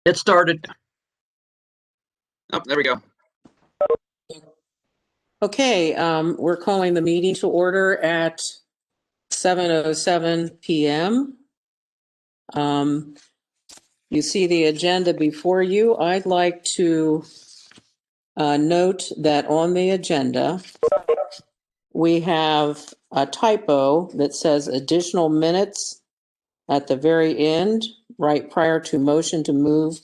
It started. Oh, there we go. Okay, we're calling the meeting to order at 7:07 p.m. You see the agenda before you. I'd like to note that on the agenda, we have a typo that says additional minutes at the very end, right prior to motion to move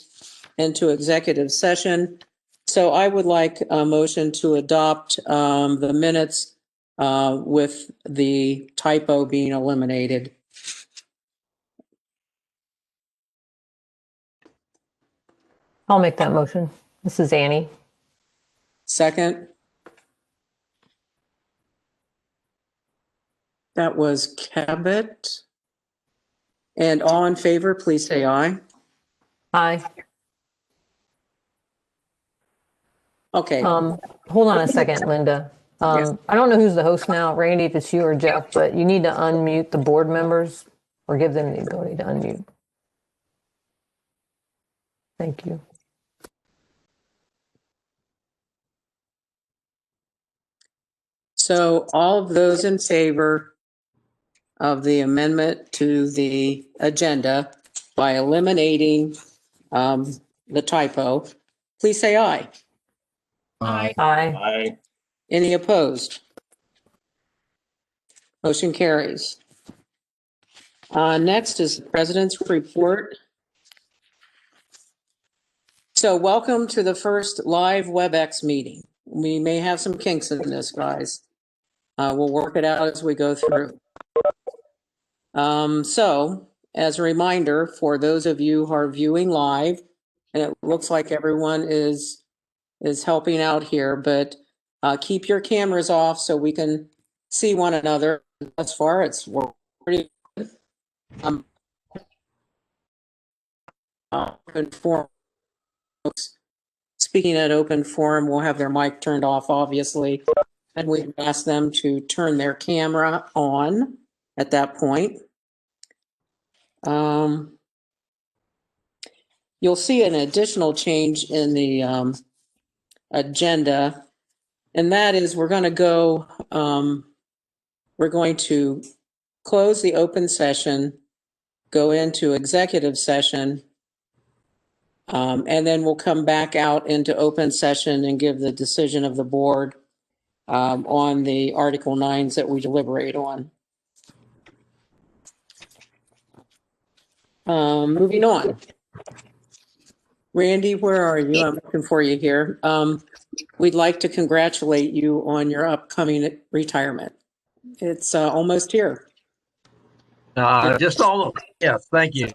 into executive session. So I would like a motion to adopt the minutes with the typo being eliminated. I'll make that motion. This is Annie. Second. That was Cabot. And all in favor, please say aye. Aye. Okay. Hold on a second, Linda. Yes. I don't know who's the host now, Randy, if it's you or Jeff, but you need to unmute the board members or give them the ability to unmute. Thank you. So all of those in favor of the amendment to the agenda by eliminating the typo, please say aye. Aye. Aye. Any opposed? Motion carries. Next is the president's report. So welcome to the first live WebEx meeting. We may have some kinks in this, guys. We'll work it out as we go through. So as a reminder, for those of you who are viewing live, and it looks like everyone is helping out here, but keep your cameras off so we can see one another. Thus far, it's pretty good. Open forum folks speaking at open forum will have their mic turned off, obviously, and we ask them to turn their camera on at that point. You'll see an additional change in the agenda, and that is we're going to close the open session, go into executive session, and then we'll come back out into open session and give the decision of the board on the Article 9s that we deliberate on. Moving on. Randy, where are you? I'm looking for you here. We'd like to congratulate you on your upcoming retirement. It's almost here. Just all, yes, thank you.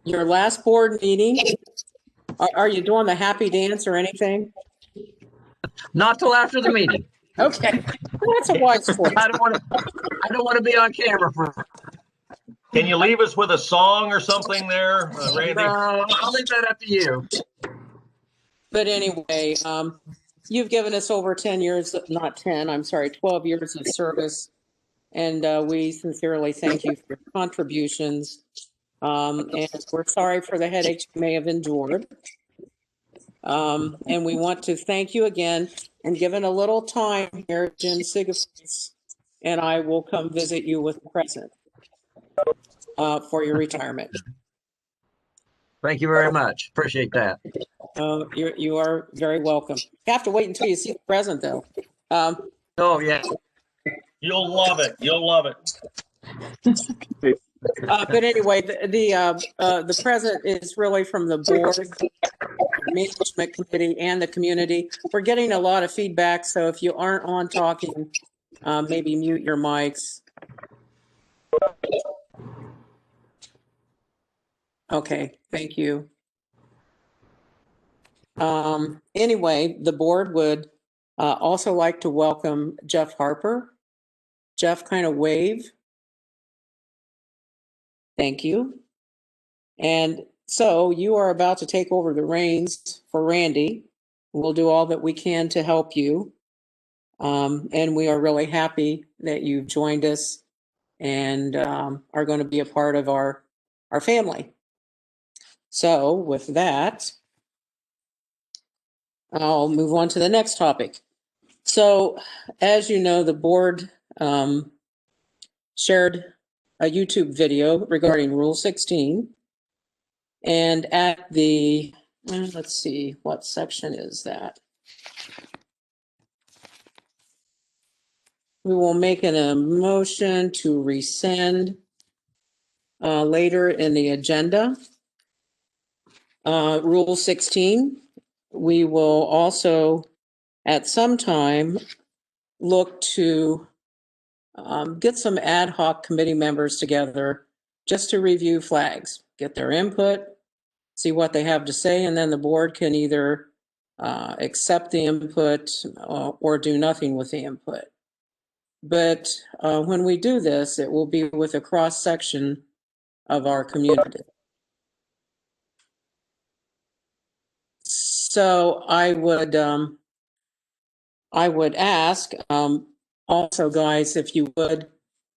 Your last board meeting. Are you doing the happy dance or anything? Not till after the meeting. Okay, well, that's a wise choice. I don't want to be on camera for. Can you leave us with a song or something there, Randy? No, I'll leave that up to you. But anyway, you've given us over 10 years, not 10, I'm sorry, 12 years of service. And we sincerely thank you for your contributions. And we're sorry for the headaches you may have endured. And we want to thank you again, and given a little time here, Jim Sigafus and I will come visit you with a present for your retirement. Thank you very much. Appreciate that. You are very welcome. You have to wait until you see the present, though. Oh, yeah. You'll love it. You'll love it. But anyway, the present is really from the board, management committee, and the community. We're getting a lot of feedback, so if you aren't on talking, maybe mute your mics. Okay, thank you. Anyway, the board would also like to welcome Jeff Harper. Jeff, kind of wave. Thank you. And so you are about to take over the reins for Randy. We'll do all that we can to help you. And we are really happy that you've joined us and are going to be a part of our family. So with that, I'll move on to the next topic. So as you know, the board shared a YouTube video regarding Rule 16. And at the, let's see, what section is that? We will make a motion to rescind later in the agenda. Rule 16, we will also at some time look to get some ad hoc committee members together just to review flags, get their input, see what they have to say, and then the board can either accept the input or do nothing with the input. But when we do this, it will be with a cross-section of our community. So I would ask also, guys, if you would,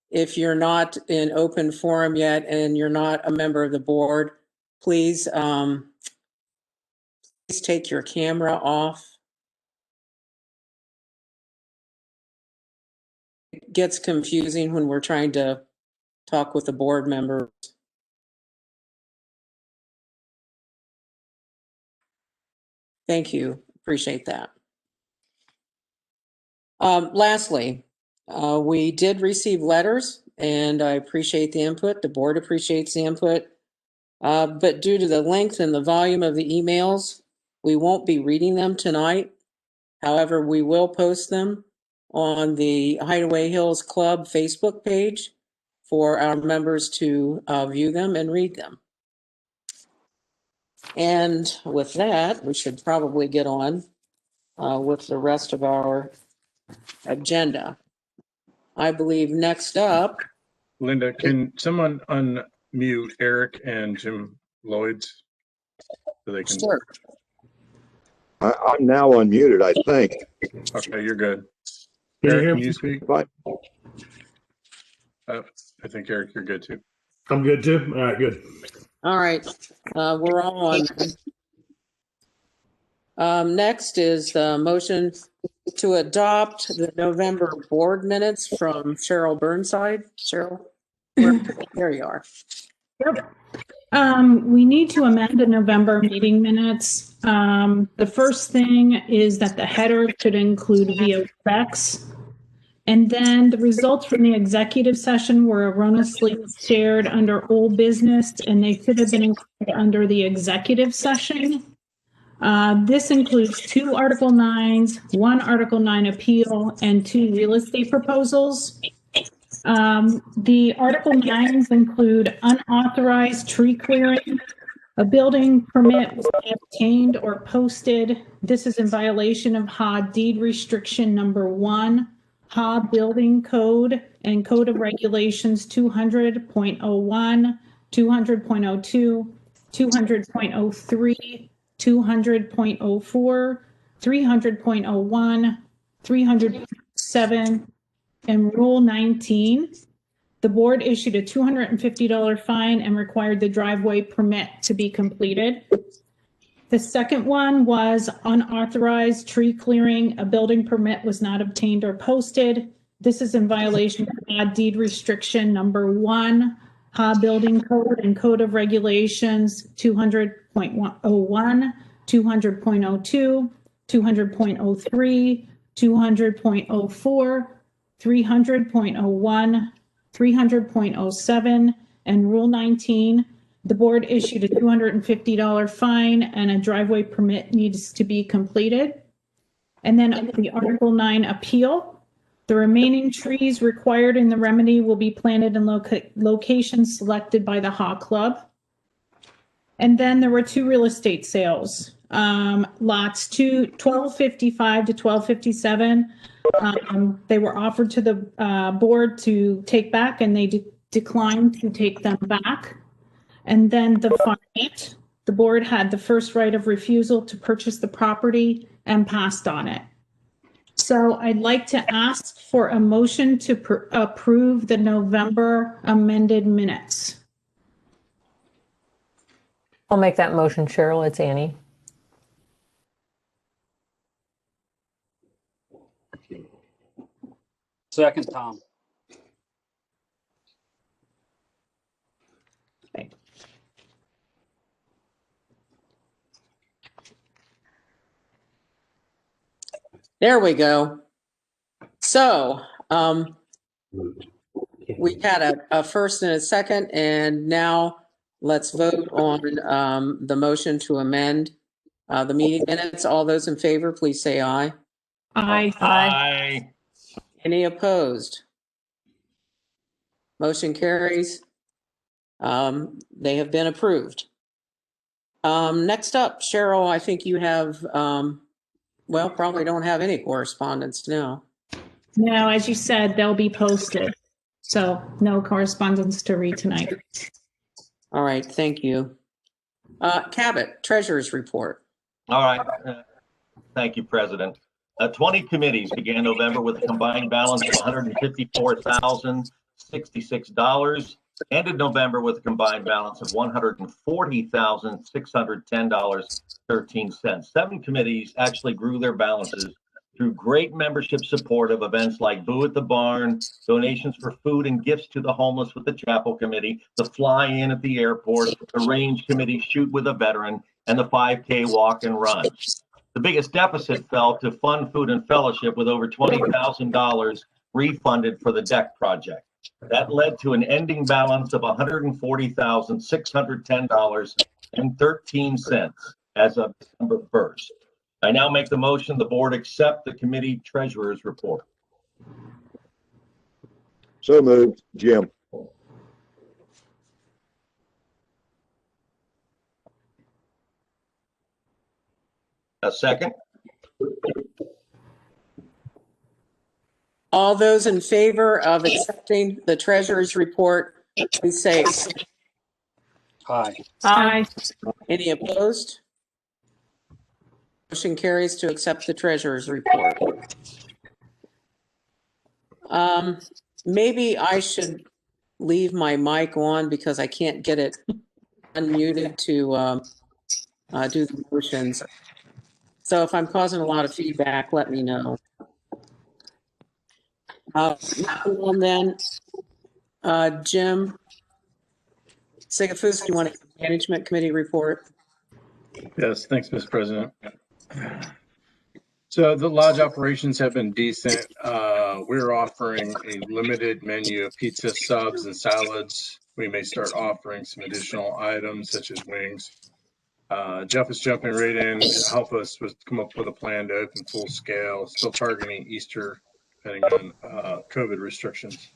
if you're not in open forum yet and you're not a member of the board, please please take your camera off. It gets confusing when we're trying to talk with the board members. Thank you. Appreciate that. Lastly, we did receive letters and I appreciate the input. The board appreciates the input. But due to the length and the volume of the emails, we won't be reading them tonight. However, we will post them on the Hideaway Hills Club Facebook page for our members to view them and read them. And with that, we should probably get on with the rest of our agenda. I believe next up. Linda, can someone unmute Eric and Jim Lloyd's so they can? Sure. I'm now unmuted, I think. Okay, you're good. Can you Eric, hear can me? you speak? Fine. I think Eric, you're good too. I'm good too. All right, good. All right, we're all on. Next is the motion to adopt the November board minutes from Cheryl Burnside. Cheryl, there you are. Yep. We need to amend the November meeting minutes. The first thing is that the header should include VOX. And then the results from the executive session were erroneously shared under old business and they should have been included under the executive session. This includes 2 Article 9s, 1 Article 9 appeal, and 2 real estate proposals. The Article 9s include unauthorized tree clearing, a building permit was not obtained or posted. This is in violation of HA deed restriction number 1, HA building code and code of regulations 200.01, 200.02, 200.03, 200.04, 300.01, 300.7, and Rule 19. The board issued a $250 fine and required the driveway permit to be completed. The second one was unauthorized tree clearing. A building permit was not obtained or posted. This is in violation of deed restriction number 1, HA building code and code of regulations 200.01, 200.02, 200.03, 200.04, 300.01, 300.07, and Rule 19. The board issued a $250 fine and a driveway permit needs to be completed. And then the Article 9 appeal. The remaining trees required in the remedy will be planted in locations selected by the HA Club. And then there were 2 real estate sales. Lots 1255 to 1257. They were offered to the board to take back and they declined to take them back. And then the fight, the board had the first right of refusal to purchase the property and passed on it. So I'd like to ask for a motion to approve the November amended minutes. I'll make that motion, Cheryl. It's Annie. Second, Tom. There we go. So, we had a first and a second, and now let's vote on the motion to amend the meeting minutes. All those in favor, please say aye. Aye. Aye. Any opposed? Motion carries. They have been approved. Next up, Cheryl, I think you have, well, probably don't have any correspondence now. No, as you said, they'll be posted. So no correspondence to read tonight. All right, thank you. Cabot, Treasurer's Report. All right. Thank you, President. 20 committees began November with a combined balance of $154,066, ended November with a combined balance of $140,610.13. 7 committees actually grew their balances through great membership support of events like Boo at the Barn, donations for food and gifts to the homeless with the Chapel Committee, the fly-in at the airport, the Range Committee Shoot with a Veteran, and the 5K Walk and Run. The biggest deficit fell to Fun, Food, and Fellowship with over $20,000 refunded for the deck project. That led to an ending balance of $140,610.13 as of December 1st. I now make the motion the board accept the committee treasurer's report. So moved, Jim. A second? All those in favor of accepting the Treasurer's Report, please say Aye. Aye. any opposed? Motion carries to accept the Treasurer's Report. Maybe I should leave my mic on because I can't get it unmuted to do the motions. So if I'm causing a lot of feedback, let me know. And then, Jim Sigafus, do you want a management committee report? Yes, thanks, Mr. President. So the lodge operations have been decent. We're offering a limited menu of pizza, subs, and salads. We may start offering some additional items such as wings. Jeff is jumping right in to help us come up with a plan to open full scale, still targeting Easter, depending on COVID restrictions.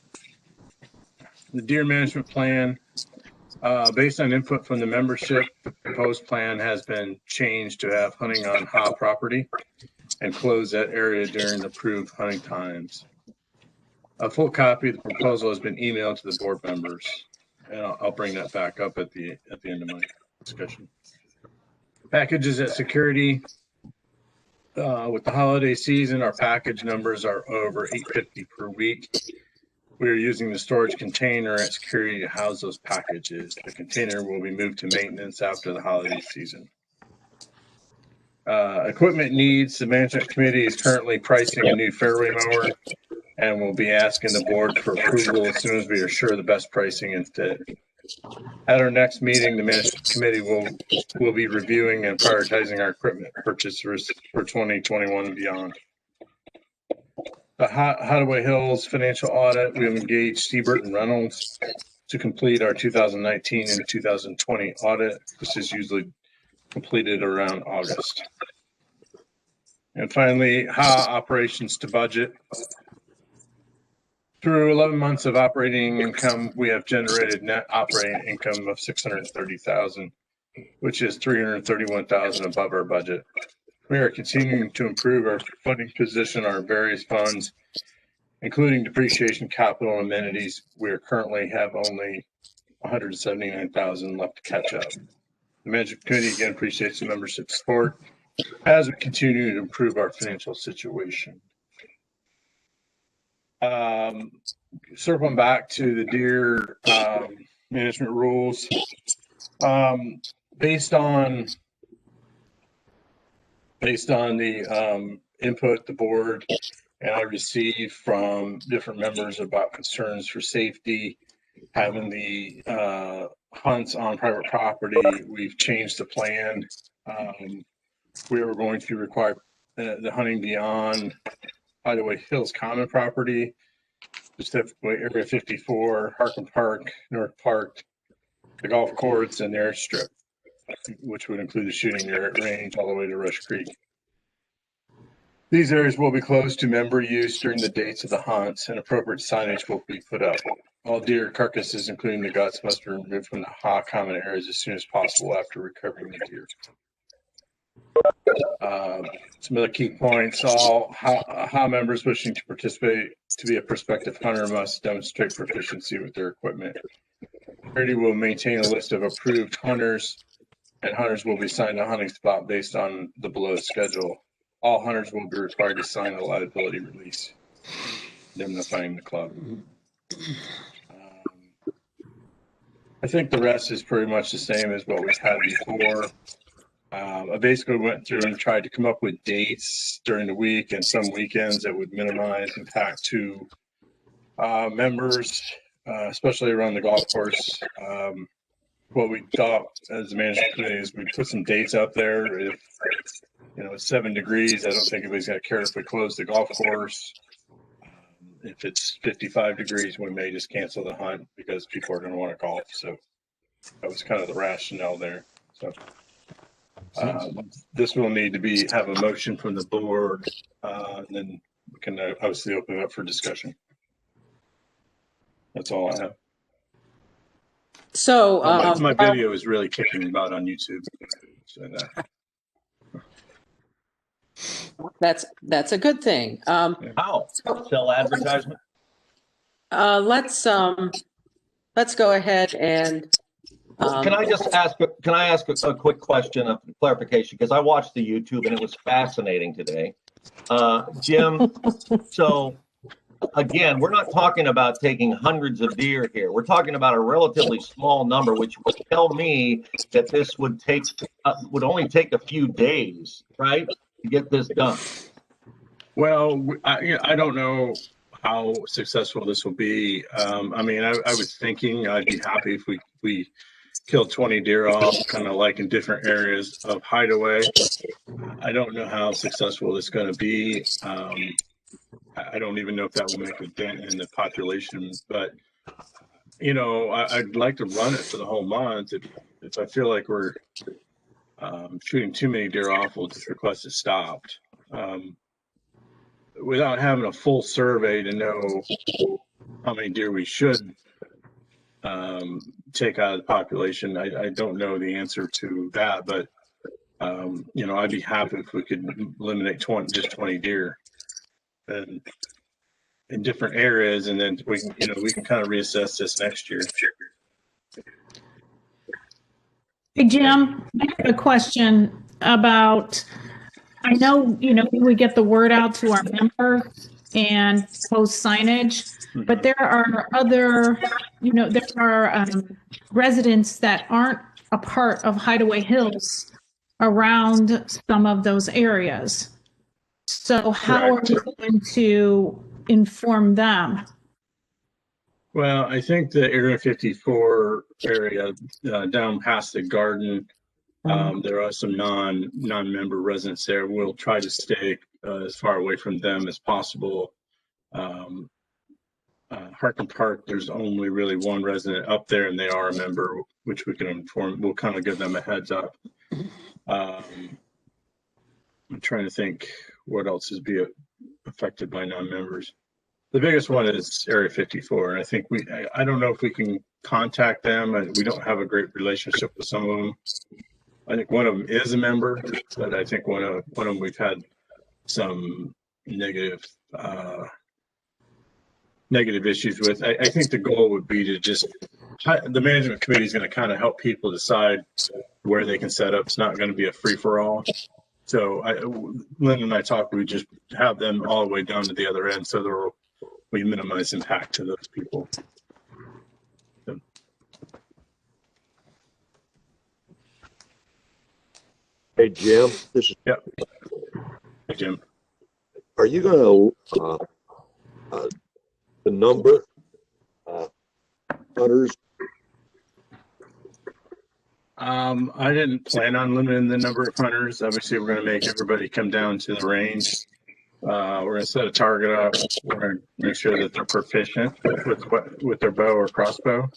The deer management plan, based on input from the membership, the proposed plan has been changed to have hunting on Ha property and close that area during approved hunting times. A full copy of the proposal has been emailed to the board members, and I'll bring that back up at the end of my discussion. Packages at security. With the holiday season, our package numbers are over 850 per week. We are using the storage container at security to house those packages. The container will be moved to maintenance after the holiday season. Equipment needs. The management committee is currently pricing a new fairway mower and will be asking the board for approval as soon as we are sure of the best pricing and fit. At our next meeting, the management committee will be reviewing and prioritizing our equipment purchases for 2021 and beyond. The Hadaway Hills financial audit, we have engaged Siebert and Reynolds to complete our 2019 and 2020 audit. This is usually completed around August. And finally, Ha operations to budget. Through 11 months of operating income, we have generated net operating income of $630,000, which is $331,000 above our budget. We are continuing to improve our funding position, our various funds, including depreciation, capital, and amenities. We currently have only $179,000 left to catch up. The management committee again appreciates the membership support as we continue to improve our financial situation. Circling back to the deer management rules, based on the input the board and I received from different members about concerns for safety, having the hunts on private property, we've changed the plan. We were going to require the hunting beyond Hideaway Hills common property, specifically Area 54, Harkin Park, North Park, the golf course, and the airstrip, which would include the shooting range all the way to Rush Creek. These areas will be closed to member use during the dates of the hunts, and appropriate signage will be put up. All deer carcasses, including the guts, must be removed from the common areas as soon as possible after recovering the deer. Some other key points: all HA members wishing to participate to be a prospective hunter must demonstrate proficiency with their equipment. Security will maintain a list of approved hunters, and hunters will be assigned a hunting spot based on the below schedule. All hunters will be required to sign a liability release, indemnifying the club. I think the rest is pretty much the same as what we've had before. I basically went through and tried to come up with dates during the week and some weekends that would minimize impact to members, especially around the golf course. What we thought as the management committee is we put some dates up there. If it's 7 degrees, I don't think anybody's going to care if we close the golf course. If it's 55 degrees, we may just cancel the hunt because people are going to want to golf. So that was kind of the rationale there. So this will need to have a motion from the board, and then we can obviously open it up for discussion. That's all I have. So My video is really kicking about on YouTube. So that's a good thing. How? Sell advertisement? Let's go ahead and. Can I just ask? Can I ask a quick question of clarification? Because I watched the YouTube and it was fascinating today, Jim. So again, we're not talking about taking hundreds of deer here. We're talking about a relatively small number, which would tell me that this would only take a few days, right, to get this done. Well, I don't know how successful this will be. I mean, I was thinking I'd be happy if we killed 20 deer off, kind of like in different areas of Hideaway. I don't know how successful it's going to be. I don't even know if that will make a dent in the population, but I'd like to run it for the whole month. If I feel like we're shooting too many deer off, we'll just request it stopped. Without having a full survey to know how many deer we should take out of the population, I don't know the answer to that, but I'd be happy if we could eliminate 20 deer and in different areas, and then we can kind of reassess this next year. Hey, Jim, I have a question about, I know, we get the word out to our members and post signage, but there are other, there are residents that aren't a part of Hideaway Hills around some of those areas. So how are we going to inform them? Well, I think the Area 54 area down past the garden, there are some non-member residents there. We'll try to stay as far away from them as possible. Harkin Park, there's only really one resident up there, and they are a member, which we can inform. We'll kind of give them a heads up. I'm trying to think what else is being affected by non-members. The biggest one is Area 54, and I think I don't know if we can contact them. We don't have a great relationship with some of them. I think one of them is a member, but I think one of them we've had some negative issues with. I think the goal would be to just, the management committee is going to kind of help people decide where they can set up. It's not going to be a free-for-all. So Lynn and I talked, we just have them all the way down to the other end, so we minimize impact to those people. So. Hey, Jim, this is, Hey, Jim. are you gonna, the number, hunters? I didn't plan on limiting the number of hunters. Obviously, we're going to make everybody come down to the range. We're going to set a target up. We're going to make sure that they're proficient with their bow or crossbow,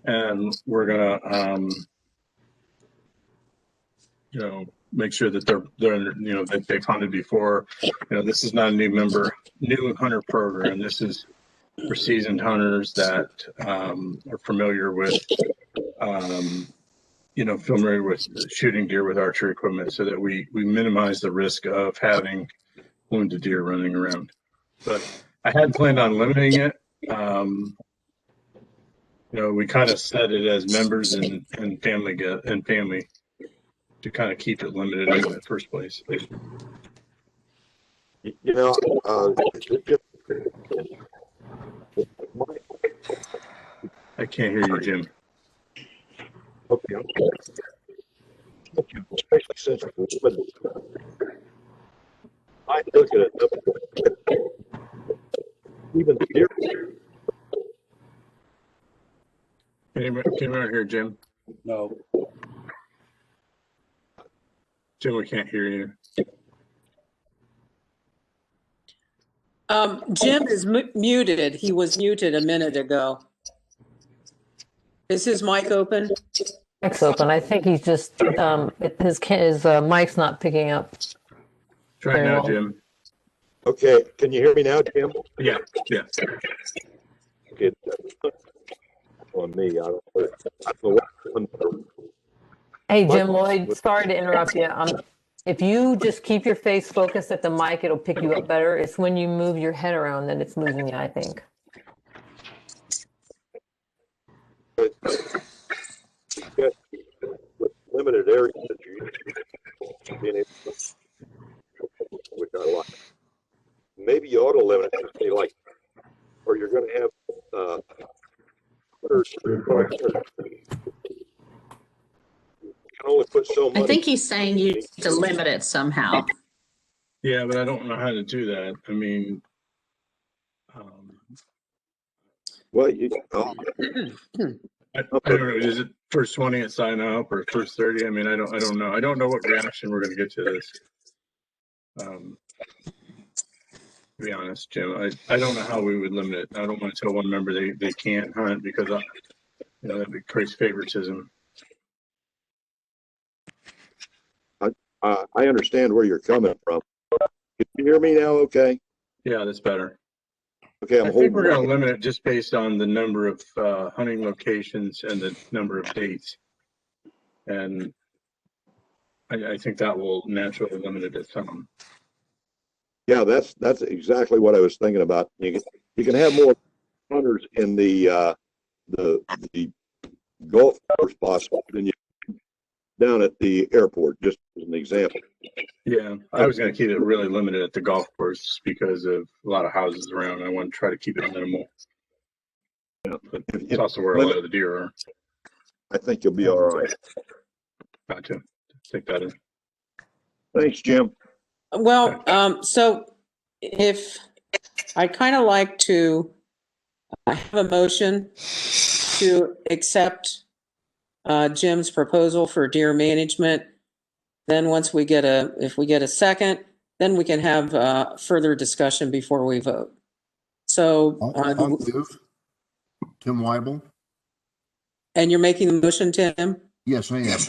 and we're going to, make sure that they're that they've hunted before. This is not a new hunter program. This is for seasoned hunters that are familiar with. Familiar with shooting deer with archery equipment so that we minimize the risk of having wounded deer running around. But I hadn't planned on limiting it. We kind of set it as members and family to kind of keep it limited in the first place. I can't hear you, Jim. Okay. Especially since I look at it, even deer. Can you hear Jim? No. Jim, we can't hear you. Jim is muted. He was muted a minute ago. Is his mic open? Mic's open. I think he's just, his mic's not picking up. Try Very now, well. Jim. Okay, can you hear me now, Jim? Yeah. Okay. On me, I don't know what. Hey, Jim Lloyd, sorry to interrupt you. If you just keep your face focused at the mic, it'll pick you up better. It's when you move your head around that it's losing you, I think. With limited areas that you're being able to, which I like. Maybe you ought to limit it to say like, or you're going to have you can only put so much. I think he's saying you need to limit it somehow. Yeah, but I don't know how to do that. I mean, Well, I don't know. Is it first 20 at sign up or first 30? I mean, I don't know. I don't know what reaction we're going to get to this. To be honest, Jim, I don't know how we would limit it. I don't want to tell one member they can't hunt because that'd be crazy favoritism. I understand where you're coming from. Can you hear me now? Okay. Yeah, that's better. Okay, I think we're going to limit it just based on the number of hunting locations and the number of dates, and I think that will naturally limit it to some. Yeah, that's exactly what I was thinking about. You can have more hunters in the golf course possible than you down at the airport, just as an example. Yeah, I was going to keep it really limited at the golf course because of a lot of houses around. I want to try to keep it minimal. Yeah, but it's also where a lot of the deer are. I think you'll be all right. Gotcha. Take that in. Thanks, Jim. Well, so if I kind of like to have a motion to accept Jim's proposal for deer management, then once if we get a second, then we can have further discussion before we vote. So, I'll move. Tim Weibel. And you're making the motion, Tim? Yes, I am.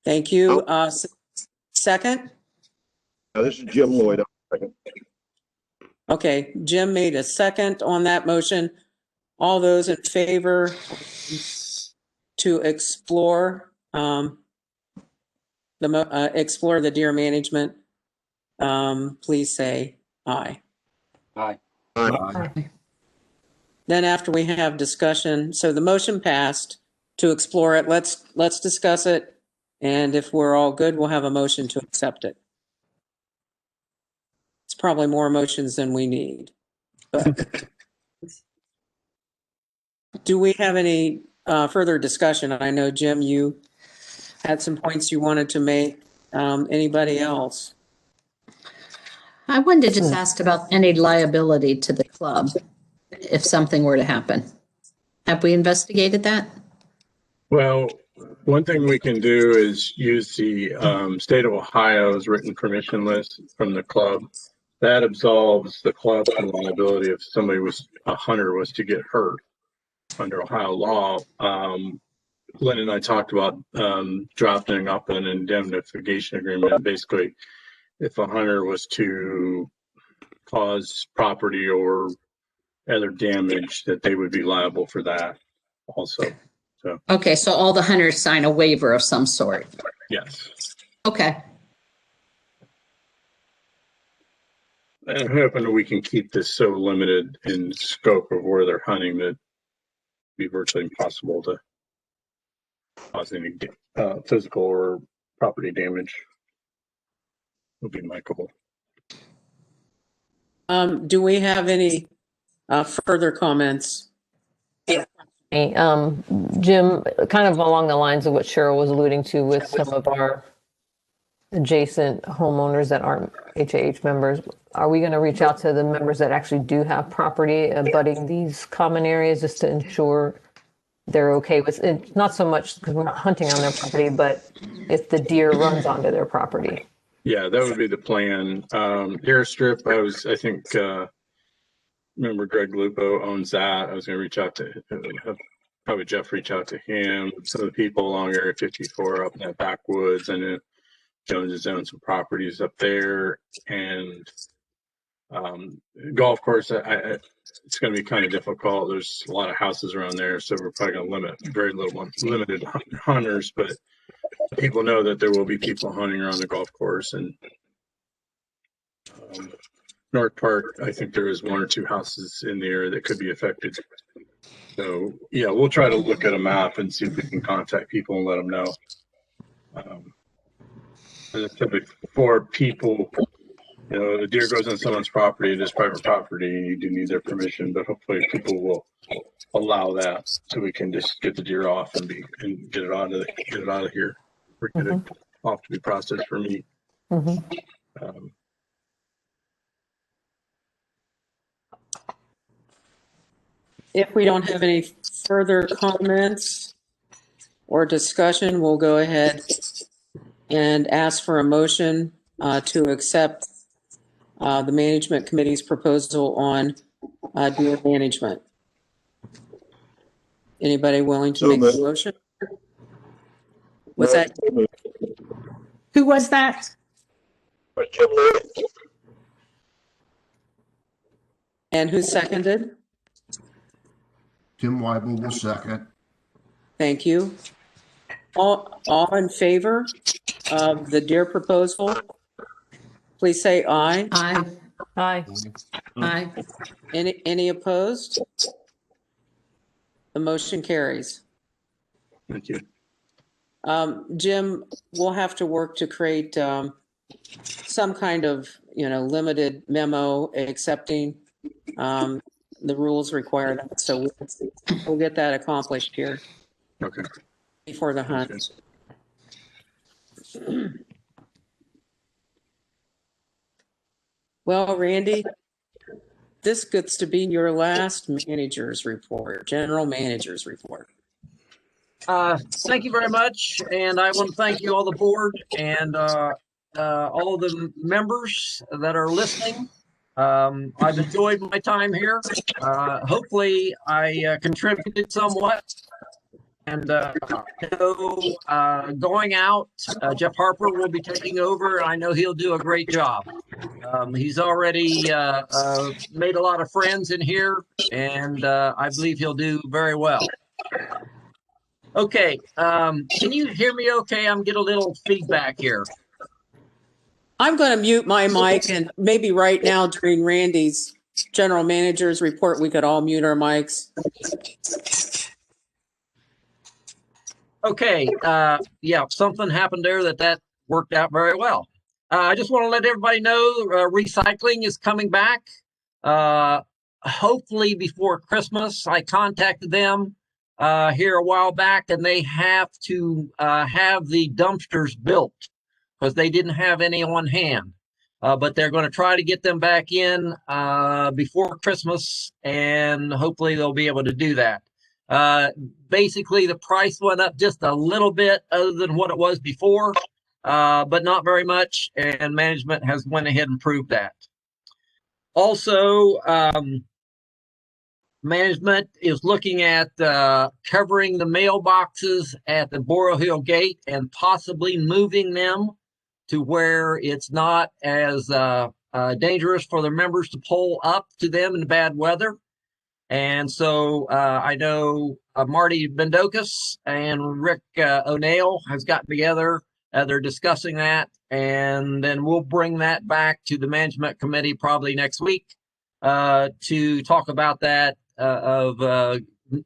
Thank you. Second? This is Jim Lloyd. Okay, Jim made a second on that motion. All those in favor to explore explore the deer management, please say aye. Aye. Aye. Then after we have discussion, so the motion passed to explore it. Let's discuss it. And if we're all good, we'll have a motion to accept it. It's probably more motions than we need. But do we have any further discussion? I know, Jim, you had some points you wanted to make. Anybody else? I wanted to just ask about any liability to the club if something were to happen. Have we investigated that? Well, one thing we can do is use the state of Ohio's written permission list from the club. That absolves the club from liability if a hunter was to get hurt under Ohio law. Lynn and I talked about drafting up an indemnification agreement. Basically, if a hunter was to cause property or other damage, that they would be liable for that also. So, Okay, so all the hunters sign a waiver of some sort. yes. Okay. And I'm hoping we can keep this so limited in scope of where they're hunting that it'd be virtually impossible to cause any physical or property damage. Would be my goal. Do we have any further comments? Hey, Jim, kind of along the lines of what Cheryl was alluding to with some of our adjacent homeowners that aren't HAH members, are we going to reach out to the members that actually do have property abutting these common areas just to ensure they're okay with it? Not so much because we're not hunting on their property, but if the deer runs onto their property. Yeah, that would be the plan. Deer strip, I think, remember Greg Lupo owns that. I was going to reach out to, probably Jeff reach out to him. Some of the people along Area 54 up in that backwoods, and then Jones has owned some properties up there. And golf course, it's going to be kind of difficult. There's a lot of houses around there, so we're probably going to limited hunters, but people know that there will be people hunting around the golf course. And North Park, I think there is 1 or 2 houses in the area that could be affected. So yeah, we'll try to look at a map and see if we can contact people and let them know. As I said before, people, the deer goes on someone's property, it is private property, and you do need their permission, but hopefully people will allow that so we can just get the deer off and get it out of here, or get it off to be processed for meat. If we don't have any further comments or discussion, we'll go ahead and ask for a motion to accept the management committee's proposal on deer management. Anybody willing to make a motion? What's that? Who was that? And who seconded? Tim Weibel will second. Thank you. All in favor of the deer proposal, please say aye. Aye. Aye. Aye. Any opposed? The motion carries. Thank you. Jim, we'll have to work to create some kind of, limited memo accepting the rules require that. So we'll get that accomplished here. Okay. Before the hunt. Well, Randy, this gets to be your last manager's report, general manager's report. Thank you very much. And I want to thank you, all the board and all of the members that are listening. I've enjoyed my time here. Hopefully I contributed somewhat. And going out, Jeff Harper will be taking over. I know he'll do a great job. He's already made a lot of friends in here, and I believe he'll do very well. Okay, can you hear me okay? I'm getting a little feedback here. I'm going to mute my mic, and maybe right now during Randy's general manager's report, we could all mute our mics. Okay, yeah, something happened there that worked out very well. I just want to let everybody know recycling is coming back. Hopefully before Christmas. I contacted them here a while back, and they have to have the dumpsters built because they didn't have any on hand. But they're going to try to get them back in before Christmas, and hopefully they'll be able to do that. Basically, the price went up just a little bit other than what it was before, but not very much, and management has went ahead and proved that. Also, management is looking at covering the mailboxes at the Borough Hill Gate and possibly moving them to where it's not as dangerous for the members to pull up to them in bad weather. And so I know Marty Bendokas and Rick O'Neill has gotten together. They're discussing that, and then we'll bring that back to the management committee probably next week to talk about that of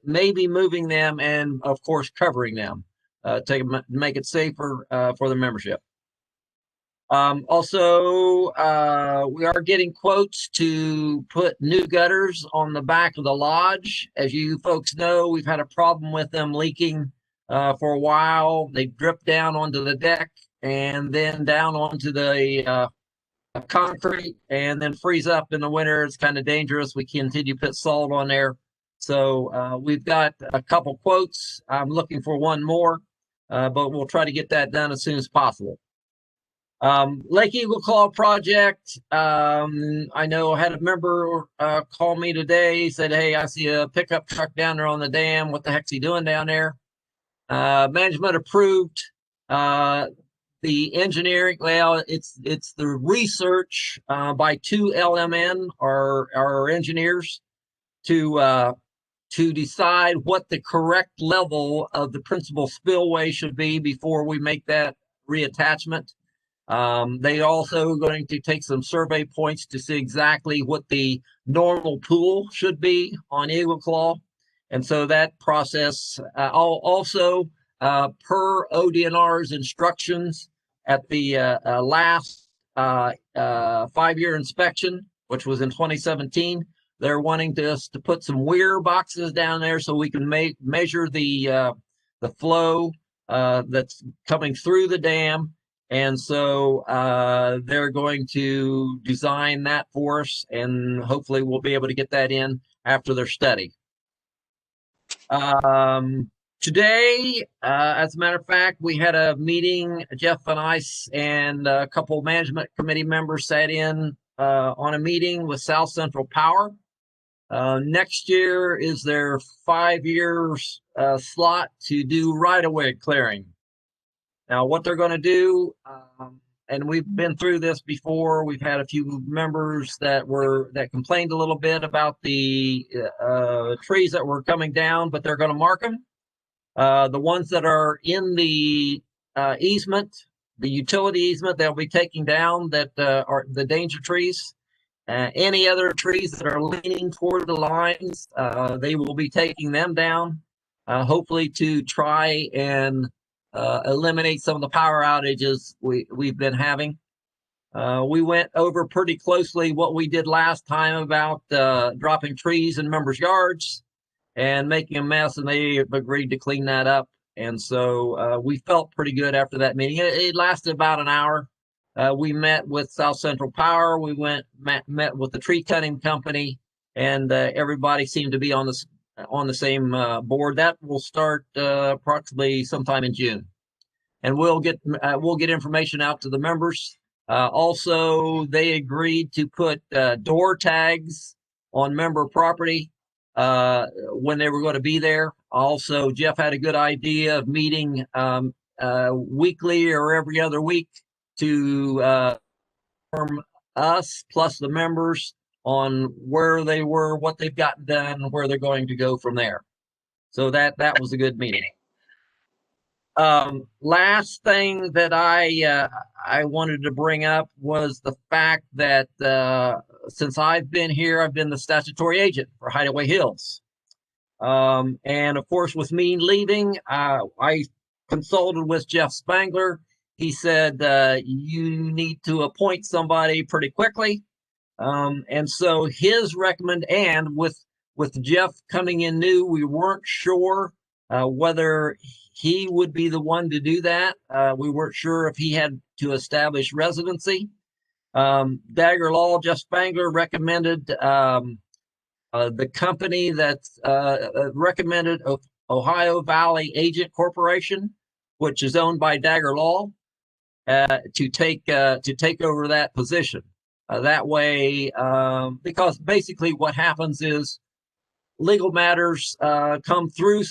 maybe moving them and, of course, covering them to make it safer for the membership. Also, we are getting quotes to put new gutters on the back of the lodge. As you folks know, we've had a problem with them leaking for a while. They drip down onto the deck and then down onto the concrete and then freeze up in the winter. It's kind of dangerous. We continue to put salt on there. So we've got a couple quotes. I'm looking for one more, but we'll try to get that done as soon as possible. Lake Eagle Claw project. I know I had a member call me today, said, hey, I see a pickup truck down there on the dam. What the heck's he doing down there? Management approved the engineering. Well, it's the research by 2LMN, our engineers, to decide what the correct level of the principal spillway should be before we make that reattachment. They also going to take some survey points to see exactly what the normal pool should be on Eagle Claw. And so that process also per ODNR's instructions at the last 5-year inspection, which was in 2017, they're wanting us to put some weir boxes down there so we can measure the flow that's coming through the dam. And so they're going to design that for us, and hopefully we'll be able to get that in after their study. Today, as a matter of fact, we had a meeting. Jeff and I and a couple of management committee members sat in on a meeting with South Central Power. Next year is their 5-year slot to do right-of-way clearing. Now, what they're going to do, and we've been through this before. We've had a few members that complained a little bit about the trees that were coming down, but they're going to mark them. The ones that are in the easement, the utility easement, they'll be taking down that are the danger trees. Any other trees that are leaning toward the lines, they will be taking them down, hopefully to try and eliminate some of the power outages we've been having. We went over pretty closely what we did last time about dropping trees in members' yards and making a mess, and they agreed to clean that up. And so we felt pretty good after that meeting. It lasted about an hour. We met with South Central Power. We met with the tree cutting company, and everybody seemed to be on the same board. That will start approximately sometime in June, and we'll get information out to the members. Also, they agreed to put door tags on member property when they were going to be there. Also, Jeff had a good idea of meeting weekly or every other week to inform us plus the members on where they were, what they've gotten done, and where they're going to go from there. So that was a good meeting. Last thing that I wanted to bring up was the fact that since I've been here, I've been the statutory agent for Hideaway Hills. And of course, with me leaving, I consulted with Jeff Spangler. He said, you need to appoint somebody pretty quickly. And so his and with Jeff coming in new, we weren't sure whether he would be the one to do that. We weren't sure if he had to establish residency. Dagger Law, Jeff Spangler recommended the company that recommended Ohio Valley Agent Corporation, which is owned by Dagger Law, to take over that position. That way, because basically what happens is legal matters come through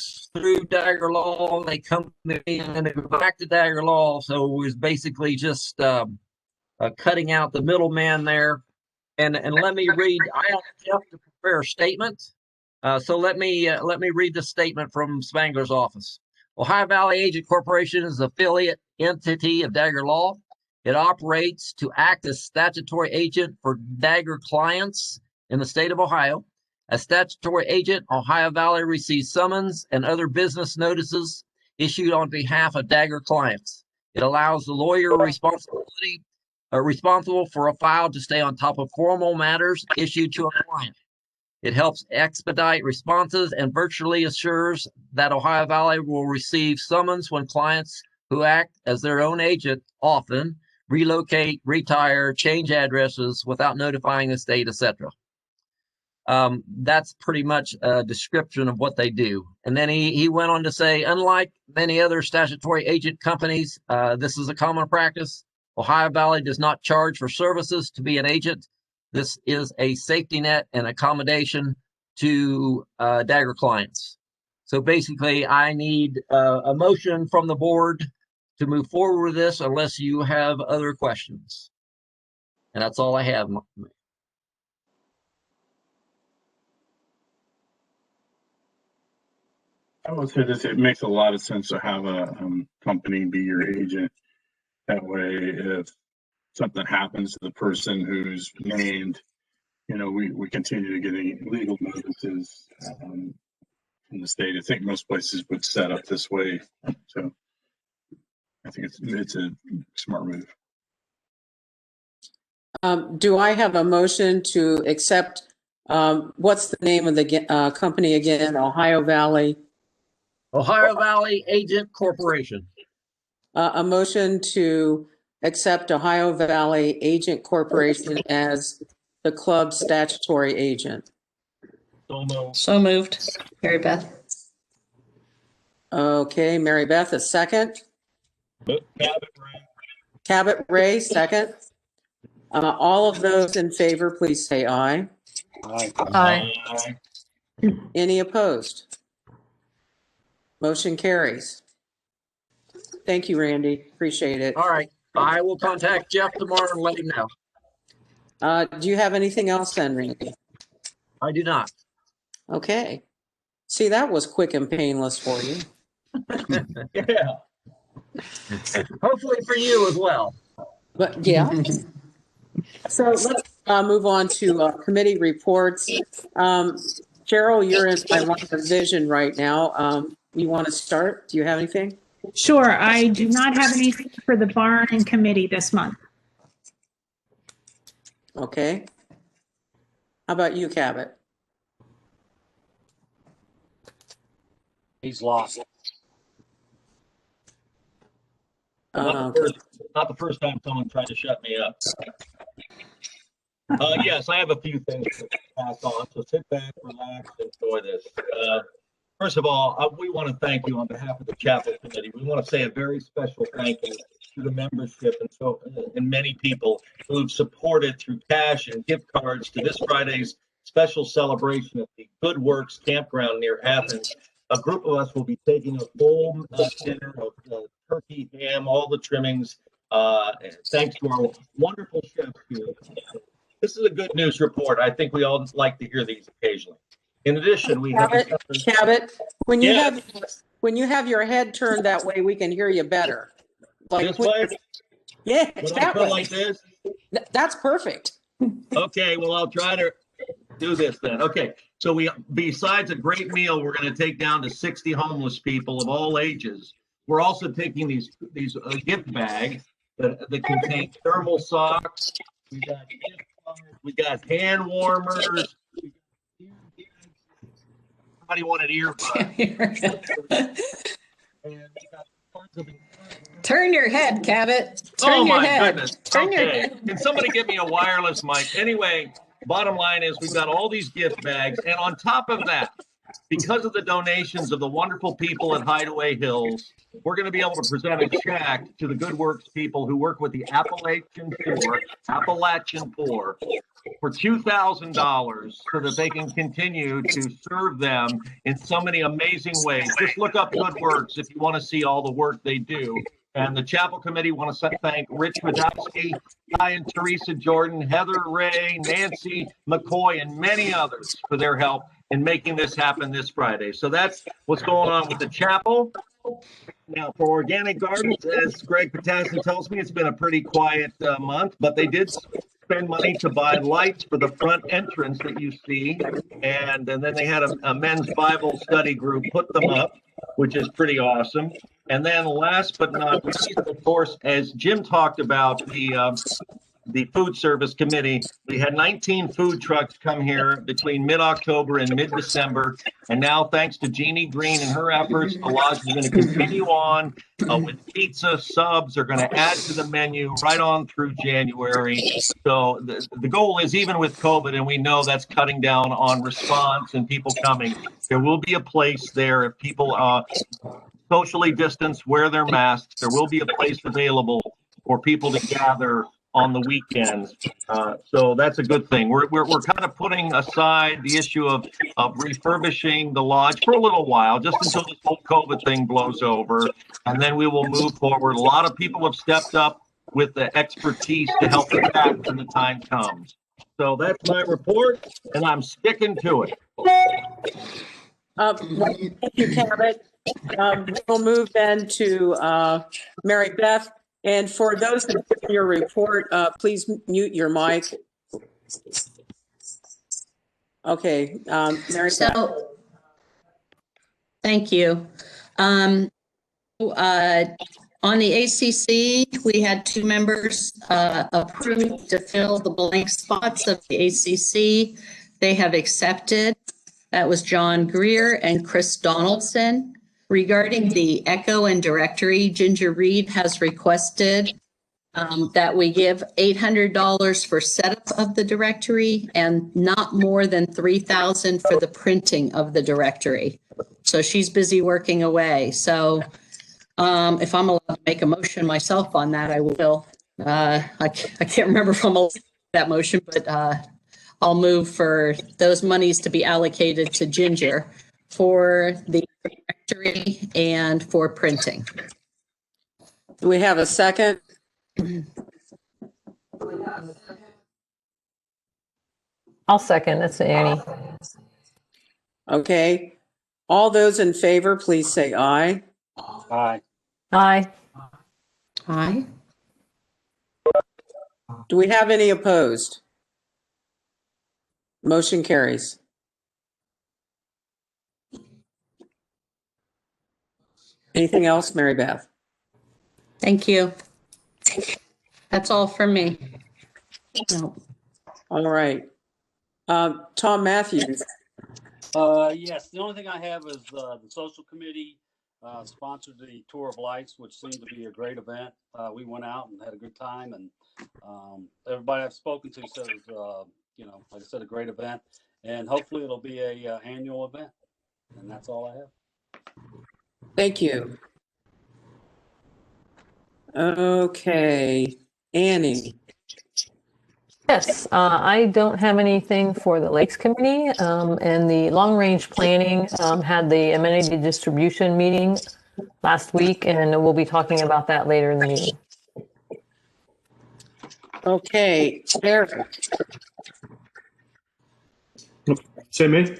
Dagger Law. They come to me and they go back to Dagger Law. So it was basically just cutting out the middleman there. And let me read. I asked Jeff to prepare a statement. So let me read the statement from Spangler's office. Ohio Valley Agent Corporation is an affiliate entity of Dagger Law. It operates to act as statutory agent for Dagger clients in the state of Ohio. As statutory agent, Ohio Valley receives summons and other business notices issued on behalf of Dagger clients. It allows the lawyer responsible for a file to stay on top of formal matters issued to a client. It helps expedite responses and virtually assures that Ohio Valley will receive summons when clients who act as their own agent often relocate, retire, change addresses without notifying the state, etc. That's pretty much a description of what they do. And then he went on to say, unlike many other statutory agent companies, this is a common practice. Ohio Valley does not charge for services to be an agent. This is a safety net and accommodation to Dagger clients. So basically, I need a motion from the board to move forward with this unless you have other questions. And that's all I have. I would say this, it makes a lot of sense to have a company be your agent. That way, if something happens to the person who's named, we continue to get any legal notices from the state. I think most places would set up this way. So I think it's a smart move. Do I have a motion to accept, what's the name of the company again? Ohio Valley Agent Corporation. A motion to accept Ohio Valley Agent Corporation as the club statutory agent. So moved. Mary Beth. Okay, Mary Beth, a second. Cabot Ray, second. All of those in favor, please say aye. Aye. Any opposed? Motion carries. Thank you, Randy. Appreciate it. All right. I will contact Jeff tomorrow and let him know. Do you have anything else then, Randy? I do not. Okay. See, that was quick and painless for you. Yeah. Hopefully for you as well. But yeah. So let's move on to committee reports. Cheryl, you're in my line of vision right now. You want to start? Do you have anything? Sure, I do not have anything for the barn and committee this month. Okay. How about you, Cabot? He's lost. Not the first time someone tried to shut me up. Yes, I have a few things to pass on, so sit back, relax, enjoy this. First of all, we want to thank you on behalf of the Chapel Committee. We want to say a very special thank you to the membership and many people who have supported through cash and gift cards to this Friday's special celebration at the Good Works Campground near Athens. A group of us will be taking a full dinner of turkey, ham, all the trimmings, thanks to our wonderful chefs here. This is a good news report. I think we all like to hear these occasionally. In addition, we have Cabot, when you have your head turned that way, we can hear you better. This way? Yeah, When I go like this? That's perfect. Okay, well, I'll try to do this then. Okay, so besides a great meal, we're going to take down to 60 homeless people of all ages. We're also taking these gift bags that contain thermal socks. We got hand warmers. Somebody wanted earbuds. And we got tons of Turn your head, Cabot. Oh Turn your my head. goodness. Turn your Okay. head. Can somebody get me a wireless mic? Anyway, bottom line is we've got all these gift bags. And on top of that, because of the donations of the wonderful people at Hideaway Hills, we're going to be able to present a check to the Good Works people who work with the Appalachian Poor for $2,000 so that they can continue to serve them in so many amazing ways. Just look up Good Works if you want to see all the work they do. And the chapel committee want to thank Rich Radowski, Guy and Teresa Jordan, Heather Ray, Nancy McCoy, and many others for their help in making this happen this Friday. So that's what's going on with the chapel. Now, for Organic Gardens, as Greg Patassin tells me, it's been a pretty quiet month, but they did spend money to buy lights for the front entrance that you see. And then they had a men's Bible study group put them up, which is pretty awesome. And then last but not least, of course, as Jim talked about, the food service committee, we had 19 food trucks come here between mid-October and mid-December. And now, thanks to Jeannie Green and her efforts, Elijah is going to continue on with pizza, subs are going to add to the menu right on through January. So the goal is, even with COVID, and we know that's cutting down on response and people coming, there will be a place there if people socially distance, wear their masks. There will be a place available for people to gather on the weekends. So that's a good thing. We're kind of putting aside the issue of refurbishing the lodge for a little while, just until this whole COVID thing blows over. And then we will move forward. A lot of people have stepped up with the expertise to help us back when the time comes. So that's my report, and I'm sticking to it. Thank you, Cabot. We'll move then to Mary Beth. And for those that have given your report, please mute your mic. Okay, Mary Beth. So, thank you. On the ACC, we had 2 members approved to fill the blank spots of the ACC. They have accepted. That was John Greer and Chris Donaldson. Regarding the Echo and Directory, Ginger Reed has requested that we give $800 for setup of the directory and not more than $3,000 for the printing of the directory. So she's busy working away. So if I'm allowed to make a motion myself on that, I will. I can't remember if I'm allowed to make that motion, but I'll move for those monies to be allocated to Ginger for the directory and for printing. Do we have a second? I'll second. That's Annie. Okay. All those in favor, please say aye. Aye. Aye. Aye. Do we have any opposed? Motion carries. Anything else, Mary Beth? Thank you. That's all from me. No. All right. Tom Matthews. Yes, the only thing I have is the social committee sponsored the Tour of Lights, which seemed to be a great event. We went out and had a good time, and everybody I've spoken to says, like I said, a great event, and hopefully it'll be a annual event. And that's all I have. Thank you. Okay, Annie. Yes, I don't have anything for the Lakes Committee, and the Long Range Planning had the amenity distribution meeting last week, and we'll be talking about that later in the meeting. Okay, Eric. Say me?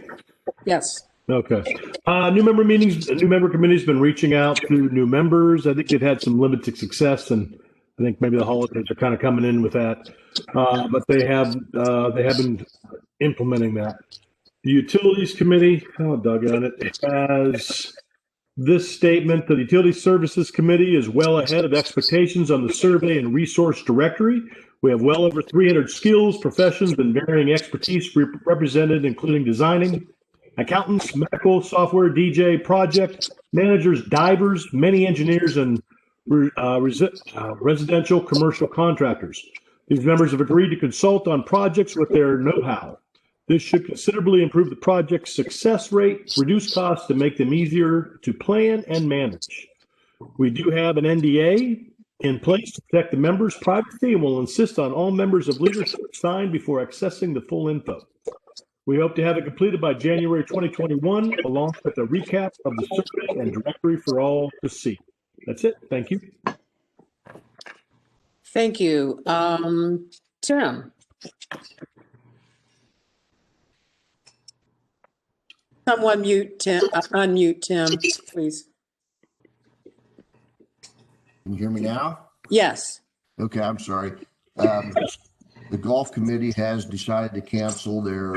Yes. Okay. New member meetings, new member committee's been reaching out to new members. I think they've had some limited success, and I think maybe the holidays are kind of coming in with that. But they have been implementing that. The Utilities Committee, doggone it, has this statement: the Utility Services Committee is well ahead of expectations on the survey and resource directory. We have well over 300 skills, professions, and varying expertise represented, including designing, accountants, medical, software, DJ, project managers, divers, many engineers, and residential commercial contractors. These members have agreed to consult on projects with their know-how. This should considerably improve the project's success rate, reduce costs, and make them easier to plan and manage. We do have an NDA in place to protect the members' privacy and will insist on all members of leadership sign before accessing the full info. We hope to have it completed by January 2021, along with a recap of the survey and directory for all to see. That's it. Thank you. Thank you. Tim? Someone unmute Tim, please. Can you hear me now? Yes. Okay, I'm sorry. The golf committee has decided to cancel their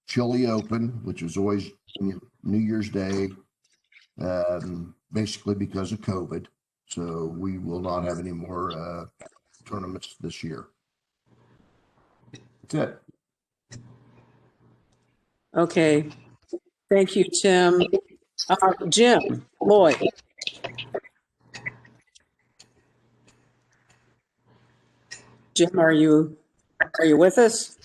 Chili Open, which was always New Year's Day, basically because of COVID. So we will not have any more tournaments this year. That's it. Okay. Thank you, Tim. Jim Lloyd. Jim, are you with us?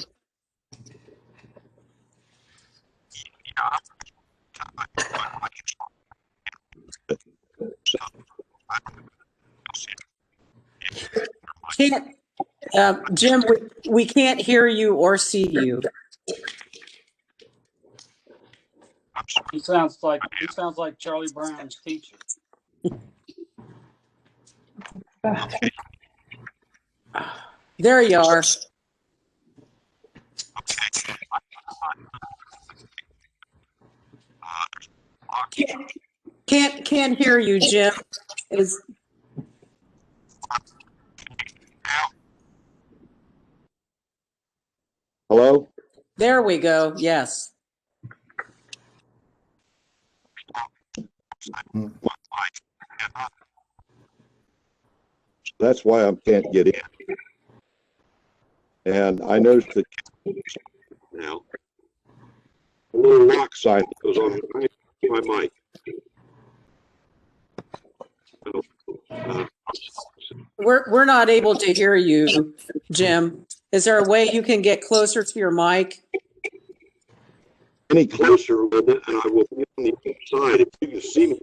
Jim, we can't hear you or see you. He sounds like Charlie Brown's teacher. There you are. Can't hear you, Jim. Hello? There we go. Yes. That's why I can't get in. And I noticed that now a little lock sign goes on my mic. We're not able to hear you, Jim. Is there a way you can get closer to your mic? Any closer with it, and I will be on the other side if you can see me.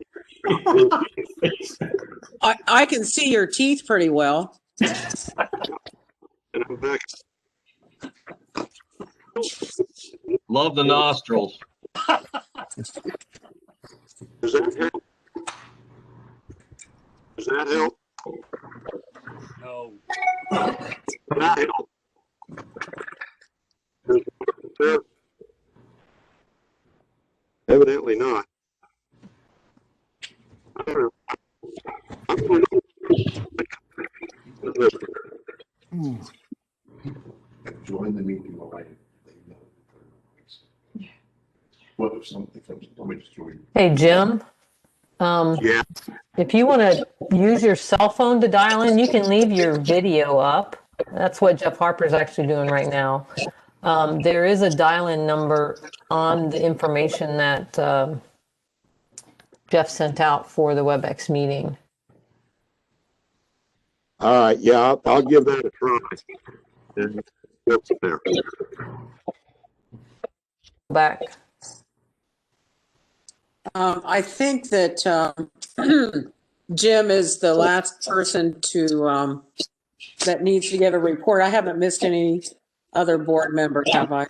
I can see your teeth pretty well. And I'm back. Love the nostrils. Does that help? Does that help? No. Does that help? Evidently not. I don't know. I'm going to Join the meeting while I what if something comes, somebody just join. Hey, Jim. Yeah. If you want to use your cell phone to dial in, you can leave your video up. That's what Jeff Harper's actually doing right now. There is a dial-in number on the information that Jeff sent out for the WebEx meeting. All right. Yeah, I'll give that a try. And go from there. Back. I think that Jim is the last person to that needs to give a report. I haven't missed any other board members, have I?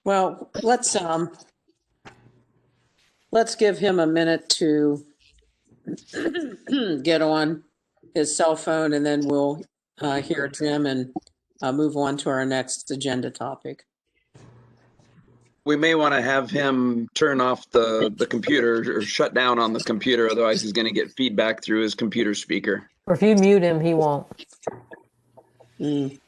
Well, let's give him a minute to get on his cell phone, and then we'll hear Jim and move on to our next agenda topic. We may want to have him turn off the computer or shut down on the computer. Otherwise, he's going to get feedback through his computer speaker. Or if you mute him, he won't. Mm.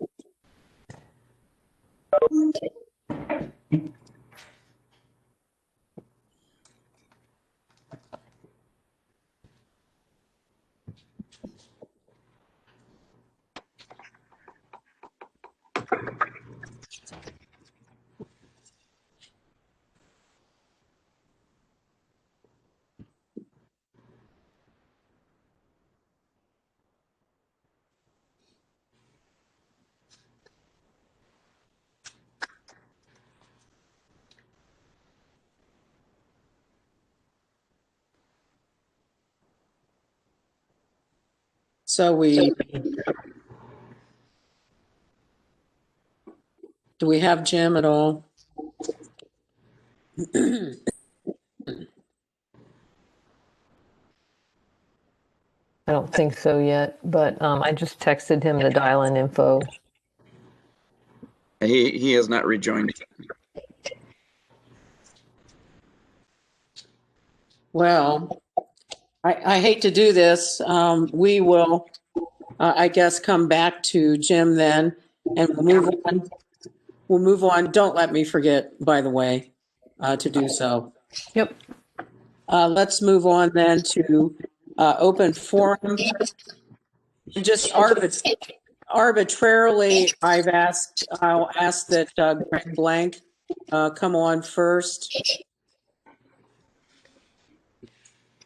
So do we have Jim at all? I don't think so yet, but I just texted him the dial-in info. He has not rejoined. Well, I hate to do this. We will, I guess, come back to Jim then, and we'll move on. We'll move on. Don't let me forget, by the way, to do so. Yep. Let's move on then to open forum. Just arbitrarily, I'll ask that Greg Blank come on first.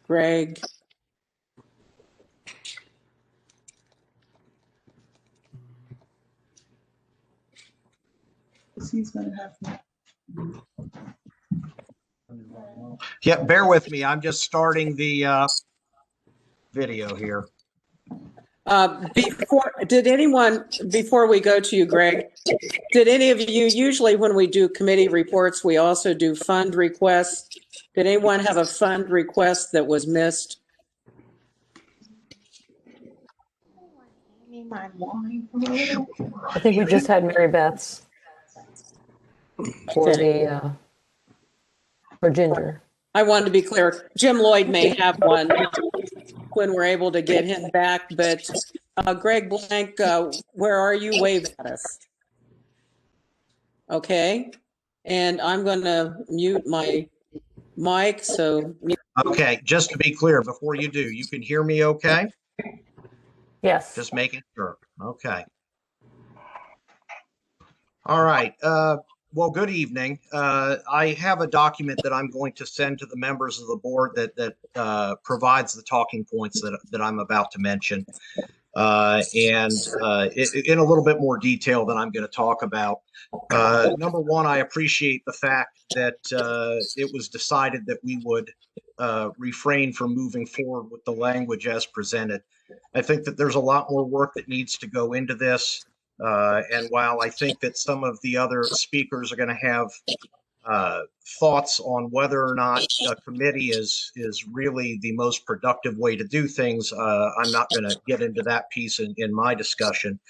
Greg. He's gonna have to. Yeah, bear with me. I'm just starting the video here. Before we go to you, Greg, did any of you, usually when we do committee reports, we also do fund requests. Did anyone have a fund request that was missed? I think we just had Mary Beth's for the for Ginger. I wanted to be clear. Jim Lloyd may have one when we're able to get him back, but Greg Blank, where are you? Wave at us. Okay. And I'm going to mute my mic. So. Okay, just to be clear, before you do, you can hear me okay? Yes. Just making sure. Okay. All right. Well, good evening. I have a document that I'm going to send to the members of the board that provides the talking points that I'm about to mention, and in a little bit more detail than I'm going to talk about. Number one, I appreciate the fact that it was decided that we would refrain from moving forward with the language as presented. I think that there's a lot more work that needs to go into this. And while I think that some of the other speakers are going to have thoughts on whether or not a committee is really the most productive way to do things, I'm not going to get into that piece in my discussion.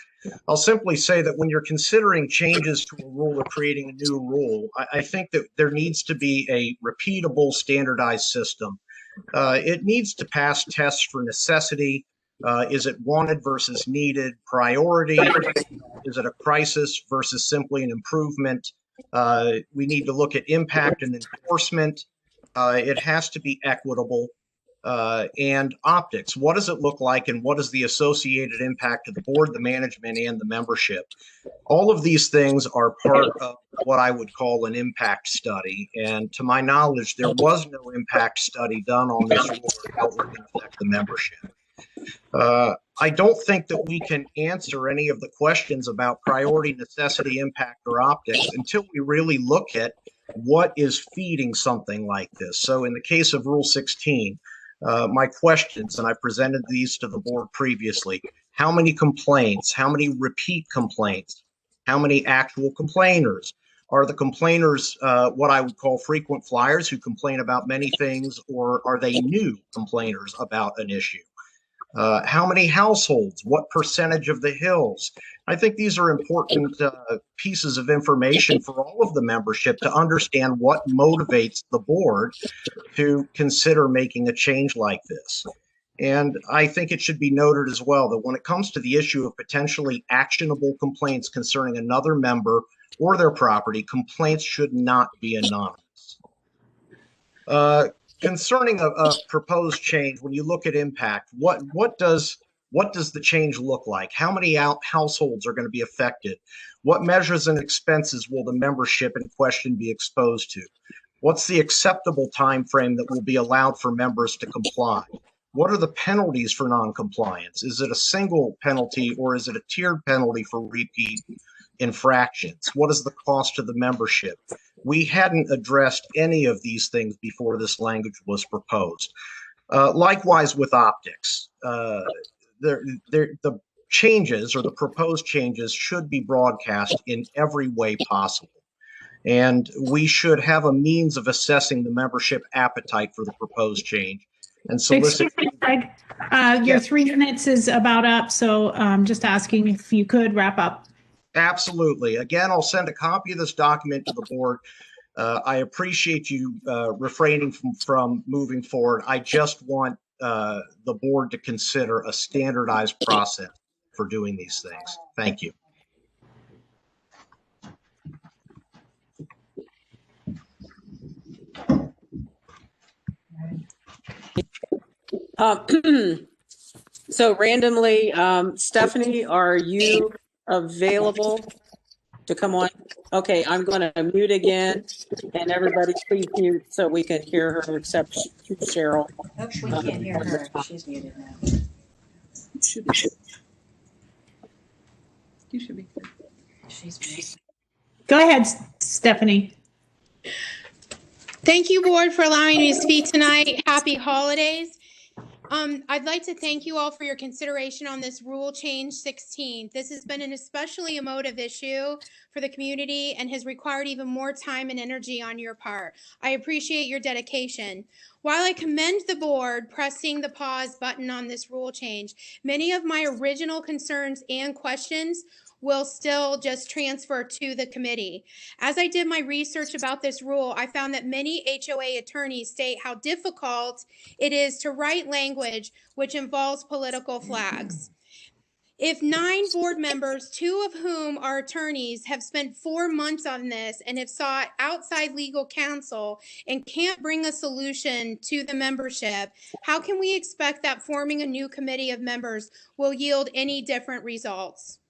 I'll simply say that when you're considering changes to a rule or creating a new rule, I think that there needs to be a repeatable, standardized system. It needs to pass tests for necessity. Is it wanted versus needed? Priority? Is it a crisis versus simply an improvement? We need to look at impact and enforcement. It has to be equitable. And optics. What does it look like, and what is the associated impact to the board, the management, and the membership? All of these things are part of what I would call an impact study. And to my knowledge, there was no impact study done on this rule or how it would affect the membership. I don't think that we can answer any of the questions about priority, necessity, impact, or optics until we really look at what is feeding something like this. So in the case of Rule 16, my questions, and I presented these to the board previously: how many complaints, how many repeat complaints, how many actual complainers? Are the complainers what I would call frequent flyers who complain about many things, or are they new complainers about an issue? How many households? What percentage of the hills? I think these are important pieces of information for all of the membership to understand what motivates the board to consider making a change like this. And I think it should be noted as well that when it comes to the issue of potentially actionable complaints concerning another member or their property, complaints should not be anonymous. Concerning a proposed change, when you look at impact, what does the change look like? How many households are going to be affected? What measures and expenses will the membership in question be exposed to? What's the acceptable time frame that will be allowed for members to comply? What are the penalties for non-compliance? Is it a single penalty, or is it a tiered penalty for repeat infractions? What is the cost to the membership? We hadn't addressed any of these things before this language was proposed. Likewise with optics. the changes or the proposed changes should be broadcast in every way possible. And we should have a means of assessing the membership appetite for the proposed change and solicit. Excuse me, Greg. Your 3 minutes is about up, so just asking if you could wrap up. Absolutely. Again, I'll send a copy of this document to the board. I appreciate you refraining from moving forward. I just want the board to consider a standardized process for doing these things. Thank you. So randomly, Stephanie, are you available to come on? Okay, I'm going to mute again, and everybody please mute so we can hear her except Cheryl. Nope, we can't hear her. She's muted now. You should be good. She's muted. Go ahead, Stephanie. Thank you, board, for allowing me to speak tonight. Happy holidays. I'd like to thank you all for your consideration on this Rule Change 16. This has been an especially emotive issue for the community and has required even more time and energy on your part. I appreciate your dedication. While I commend the board pressing the pause button on this rule change, many of my original concerns and questions will still just transfer to the committee. As I did my research about this rule, I found that many HOA attorneys state how difficult it is to write language which involves political flags. If 9 board members, 2 of whom are attorneys, have spent 4 months on this and have sought outside legal counsel and can't bring a solution to the membership, how can we expect that forming a new committee of members will yield any different results?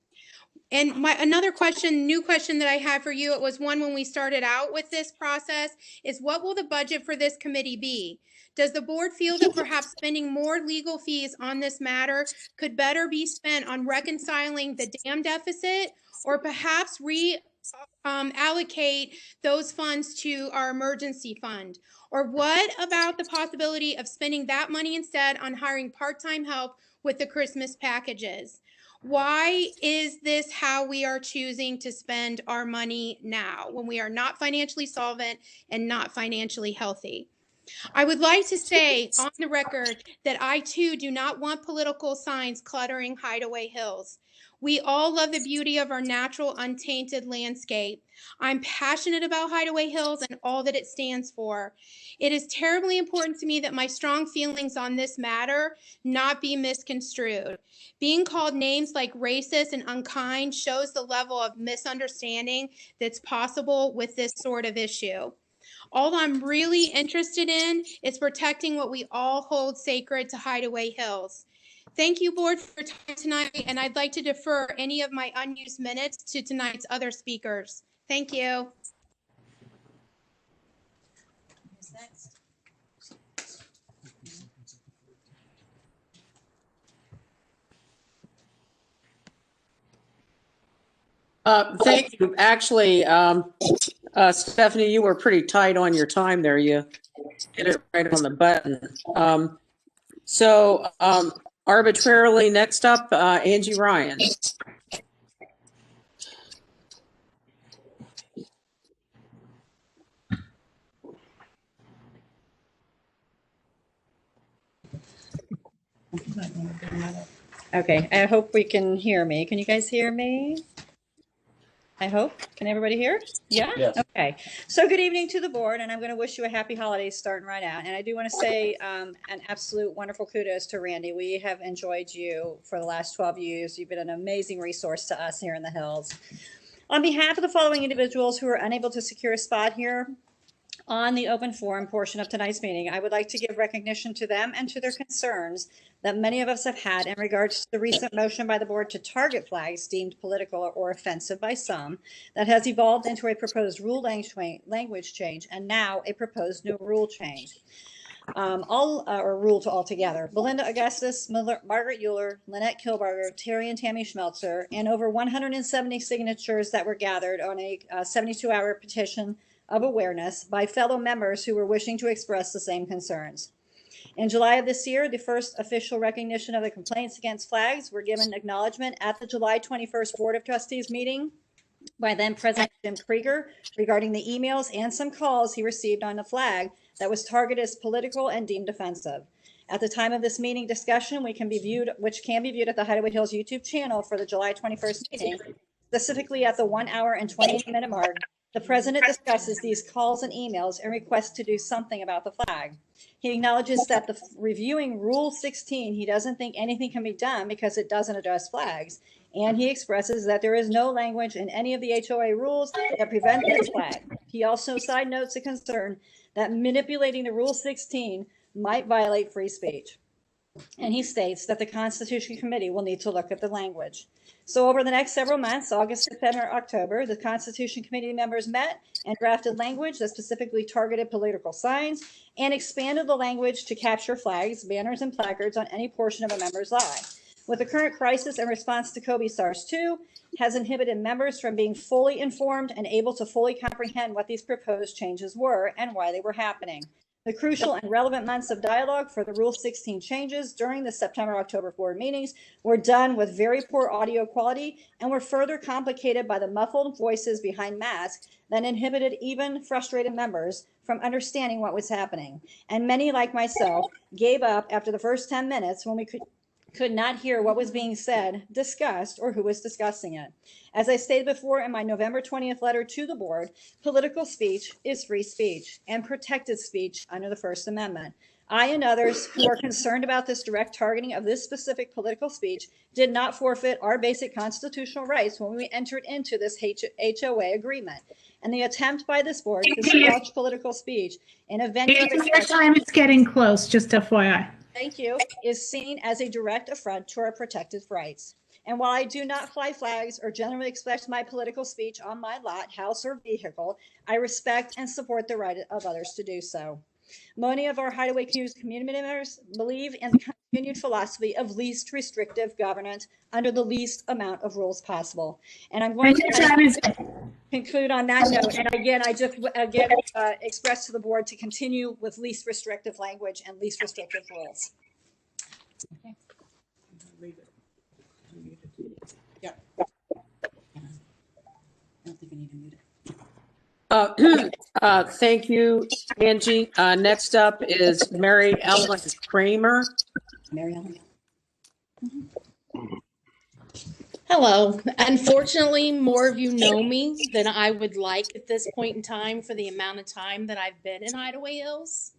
And another question, new question that I had for you, it was one when we started out with this process, is what will the budget for this committee be? Does the board feel that perhaps spending more legal fees on this matter could better be spent on reconciling the dam deficit, or perhaps allocate those funds to our emergency fund? Or what about the possibility of spending that money instead on hiring part-time help with the Christmas packages? Why is this how we are choosing to spend our money now when we are not financially solvent and not financially healthy? I would like to say on the record that I too do not want political signs cluttering Hideaway Hills. We all love the beauty of our natural, untainted landscape. I'm passionate about Hideaway Hills and all that it stands for. It is terribly important to me that my strong feelings on this matter not be misconstrued. Being called names like racist and unkind shows the level of misunderstanding that's possible with this sort of issue. All I'm really interested in is protecting what we all hold sacred to Hideaway Hills. Thank you, board, for your time tonight, and I'd like to defer any of my unused minutes to tonight's other speakers. Thank you. Who's next? Thank you. Actually, Stephanie, you were pretty tight on your time there. You hit it right on the button. So arbitrarily, next up, Angie Ryan. Okay, I hope we can hear me. Can you guys hear me? I hope. Can everybody hear? Yeah? Yes. Okay. So good evening to the board, and I'm going to wish you a happy holidays starting right out. And I do want to say an absolute wonderful kudos to Randy. We have enjoyed you for the last 12 years. You've been an amazing resource to us here in the Hills. On behalf of the following individuals who are unable to secure a spot here on the open forum portion of tonight's meeting, I would like to give recognition to them and to their concerns that many of us have had in regards to the recent motion by the board to target flags deemed political or offensive by some that has evolved into a proposed rule language change and now a proposed new rule change. Or rule to altogether. Belinda Augustus, Margaret Euler, Lynette Kilbarger, Terry and Tammy Schmelzer, and over 170 signatures that were gathered on a 72-hour petition of awareness by fellow members who were wishing to express the same concerns. In July of this year, the first official recognition of the complaints against flags were given acknowledgement at the July 21st Board of Trustees meeting by then President Jim Krieger regarding the emails and some calls he received on the flag that was targeted as political and deemed offensive. At the time of this meeting discussion, which can be viewed at the Hideaway Hills YouTube channel for the July 21st meeting, specifically at the 1 hour and 28-minute mark, the president discusses these calls and emails and requests to do something about the flag. He acknowledges that reviewing Rule 16, he doesn't think anything can be done because it doesn't address flags. And he expresses that there is no language in any of the HOA rules that prevent this flag. He also side notes a concern that manipulating the Rule 16 might violate free speech. And he states that the Constitution Committee will need to look at the language. So over the next several months, August, September, October, the Constitution Committee members met and drafted language that specifically targeted political signs and expanded the language to capture flags, banners, and placards on any portion of a member's lot. With the current crisis and response to COVID SARS-2 has inhibited members from being fully informed and able to fully comprehend what these proposed changes were and why they were happening. The crucial and relevant months of dialogue for the Rule 16 changes during the September-October board meetings were done with very poor audio quality and were further complicated by the muffled voices behind masks that inhibited even frustrated members from understanding what was happening. And many, like myself, gave up after the first 10 minutes when we could not hear what was being said, discussed, or who was discussing it. As I stated before in my November 20th letter to the board, political speech is free speech and protected speech under the First Amendment. I and others who are concerned about this direct targeting of this specific political speech did not forfeit our basic constitutional rights when we entered into this HOA agreement. And the attempt by this board to squelch political speech in a venue of Your time is getting close, just FYI. Thank you, is seen as a direct affront to our protected rights. And while I do not fly flags or generally express my political speech on my lot, house, or vehicle, I respect and support the right of others to do so. Many of our Hideaway community members believe in the continued philosophy of least restrictive governance under the least amount of rules possible. And I'm going to conclude on that note. And again, I just express to the board to continue with least restrictive language and least restrictive rules. Okay. Yeah. I don't think we need to mute it. Thank you, Angie. Next up is Mary Ellen Kramer. Mary Ellen. Hello. Unfortunately, more of you know me than I would like at this point in time for the amount of time that I've been in Hideaway Hills.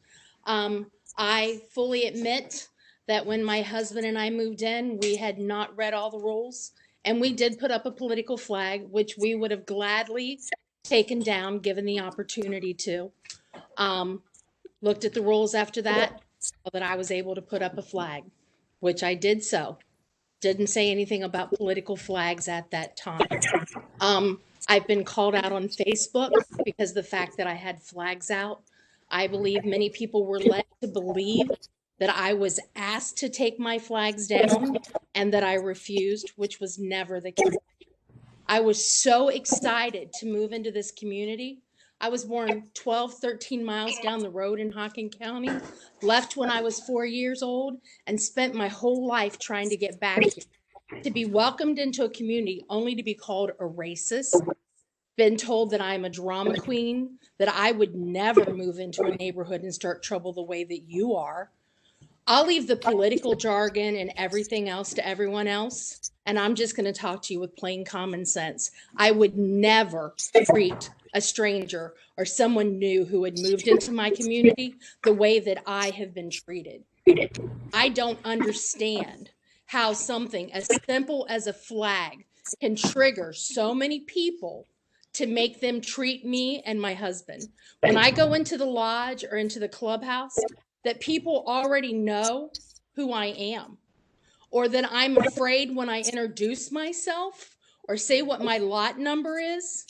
I fully admit that when my husband and I moved in, we had not read all the rules, and we did put up a political flag, which we would have gladly taken down given the opportunity to. Looked at the rules after that, so that I was able to put up a flag, which I did so. Didn't say anything about political flags at that time. I've been called out on Facebook because of the fact that I had flags out. I believe many people were led to believe that I was asked to take my flags down and that I refused, which was never the case. I was so excited to move into this community. I was born 12, 13 miles down the road in Hocking County, left when I was 4 years old, and spent my whole life trying to get back here. To be welcomed into a community only to be called a racist, been told that I'm a drama queen, that I would never move into a neighborhood and start trouble the way that you are. I'll leave the political jargon and everything else to everyone else, and I'm just going to talk to you with plain common sense. I would never treat a stranger or someone new who had moved into my community the way that I have been treated. I don't understand how something as simple as a flag can trigger so many people to make them treat me and my husband. When I go into the lodge or into the clubhouse, that people already know who I am, or that I'm afraid when I introduce myself or say what my lot number is,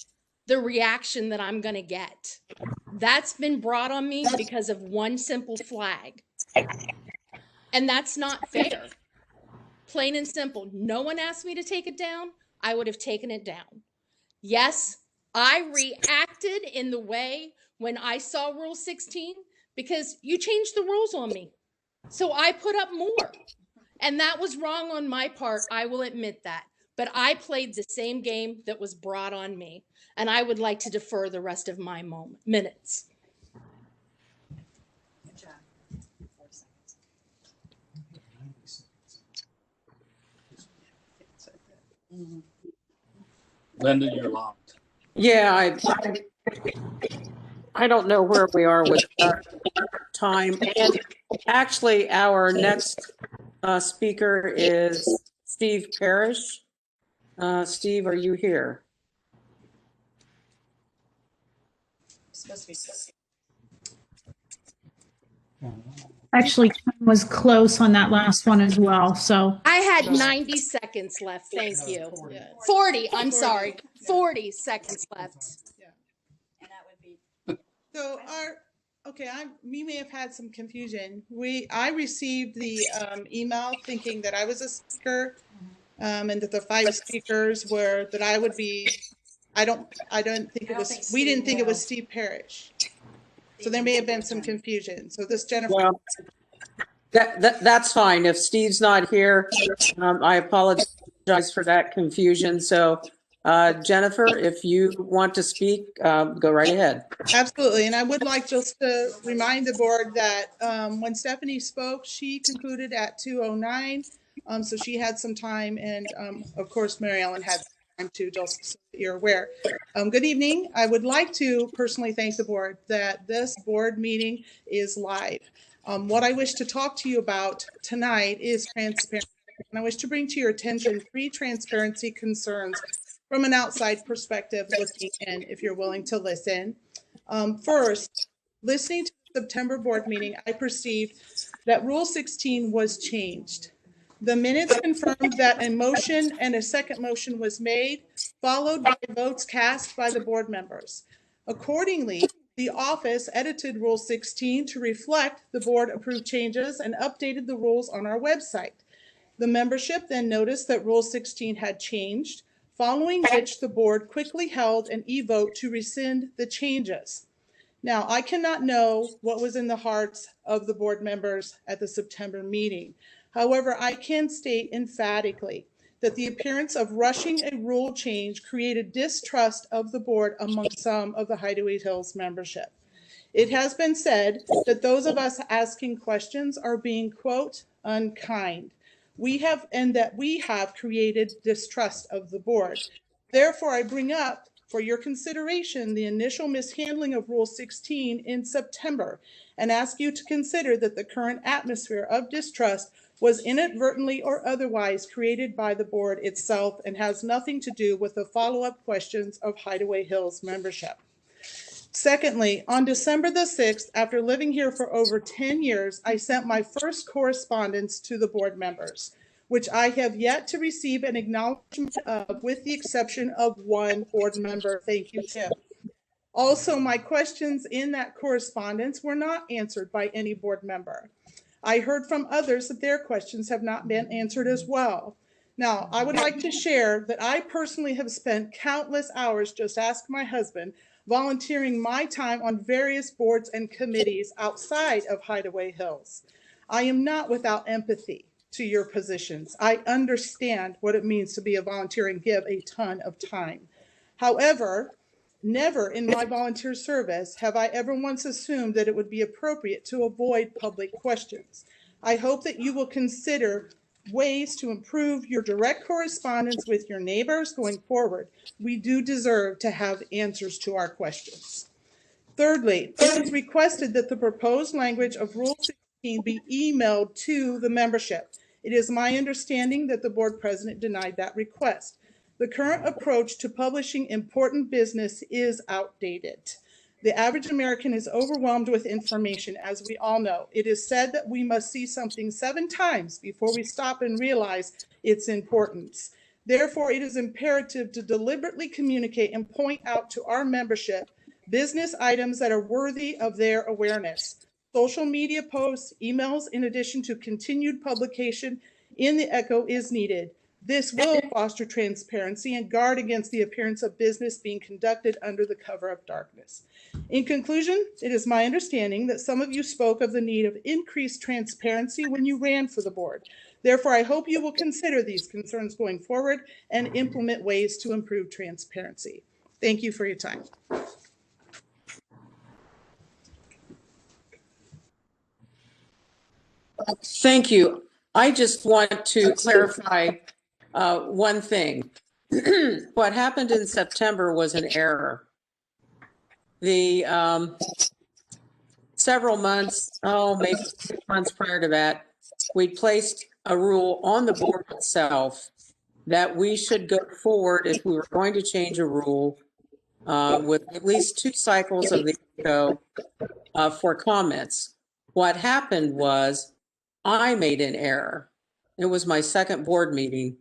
the reaction that I'm going to get. That's been brought on me because of one simple flag. And that's not fair. Plain and simple. No one asked me to take it down. I would have taken it down. Yes, I reacted in the way when I saw Rule 16 because you changed the rules on me. So I put up more. And that was wrong on my part. I will admit that. But I played the same game that was brought on me. And I would like to defer the rest of my minutes. Good job. 4 seconds. Linda, you're locked. Yeah, I don't know where we are with time. And actually, our next speaker is Steve Parrish. Steve, are you here? Supposed to be. Actually, time was close on that last one as well. So I had 90 seconds left. Thank you. 40. I'm sorry. 40 seconds left. And that would be. So we may have had some confusion. I received the email thinking that I was a speaker, and that the 5 speakers were that I would be. I don't think it was. We didn't think it was Steve Parrish. So there may have been some confusion. So this Jennifer. Well, that's fine. If Steve's not here, I apologize for that confusion. So Jennifer, if you want to speak, go right ahead. Absolutely. And I would like just to remind the board that when Stephanie spoke, she concluded at 2:09. So she had some time. And of course, Mary Ellen had time too, just so that you're aware. Good evening. I would like to personally thank the board that this board meeting is live. What I wish to talk to you about tonight is transparency. And I wish to bring to your attention 3 transparency concerns from an outside perspective looking in, if you're willing to listen. First, listening to the September board meeting, I perceived that Rule 16 was changed. The minutes confirmed that a motion and a second motion was made, followed by votes cast by the board members. Accordingly, the office edited Rule 16 to reflect the board approved changes and updated the rules on our website. The membership then noticed that Rule 16 had changed, following which the board quickly held an e-vote to rescind the changes. Now, I cannot know what was in the hearts of the board members at the September meeting. However, I can state emphatically that the appearance of rushing a rule change created distrust of the board among some of the Hideaway Hills membership. It has been said that those of us asking questions are being, quote, unkind. We have created distrust of the board. Therefore, I bring up for your consideration the initial mishandling of Rule 16 in September and ask you to consider that the current atmosphere of distrust was inadvertently or otherwise created by the board itself and has nothing to do with the follow-up questions of Hideaway Hills membership. Secondly, on December the 6th, after living here for over 10 years, I sent my first correspondence to the board members, which I have yet to receive an acknowledgement of, with the exception of one board member. Thank you, Tim. Also, my questions in that correspondence were not answered by any board member. I heard from others that their questions have not been answered as well. Now, I would like to share that I personally have spent countless hours, just ask my husband, volunteering my time on various boards and committees outside of Hideaway Hills. I am not without empathy to your positions. I understand what it means to be a volunteer and give a ton of time. However, never in my volunteer service have I ever once assumed that it would be appropriate to avoid public questions. I hope that you will consider ways to improve your direct correspondence with your neighbors going forward. We do deserve to have answers to our questions. Thirdly, it is requested that the proposed language of Rule 16 be emailed to the membership. It is my understanding that the board president denied that request. The current approach to publishing important business is outdated. The average American is overwhelmed with information, as we all know. It is said that we must see something 7 times before we stop and realize its importance. Therefore, it is imperative to deliberately communicate and point out to our membership business items that are worthy of their awareness. Social media posts, emails, in addition to continued publication in the Echo is needed. This will foster transparency and guard against the appearance of business being conducted under the cover of darkness. In conclusion, it is my understanding that some of you spoke of the need of increased transparency when you ran for the board. Therefore, I hope you will consider these concerns going forward and implement ways to improve transparency. Thank you for your time. Thank you. I just want to clarify one thing. What happened in September was an error. The several months, maybe 6 months prior to that, we placed a rule on the board itself that we should go forward if we were going to change a rule with at least 2 cycles of the echo for comments. What happened was I made an error. It was my second board meeting,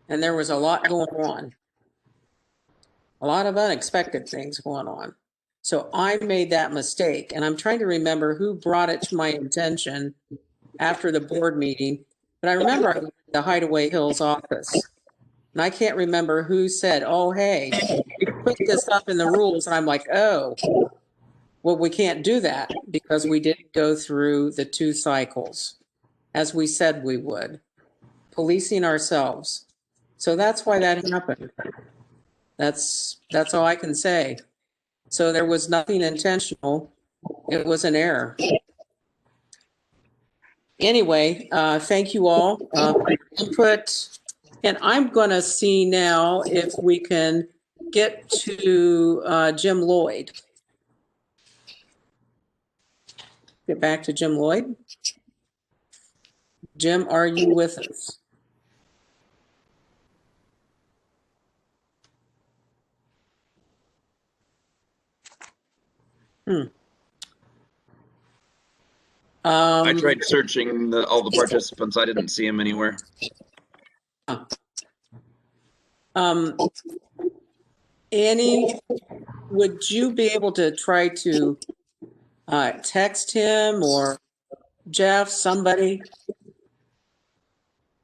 and there was a lot going on. A lot of unexpected things going on. So I made that mistake, and I'm trying to remember who brought it to my attention after the board meeting. But I remember I went to the Hideaway Hills office, and I can't remember who said, oh, hey, you put this up in the rules. And I'm like, oh, well, we can't do that because we didn't go through the 2 cycles as we said we would, policing ourselves. So that's why that happened. That's all I can say. So there was nothing intentional. It was an error. Anyway, thank you all for your input. And I'm going to see now if we can get to Jim Lloyd. Get back to Jim Lloyd. Jim, are you with us? I tried searching all the participants. I didn't see him anywhere. Annie, would you be able to try to text him or Jeff, somebody?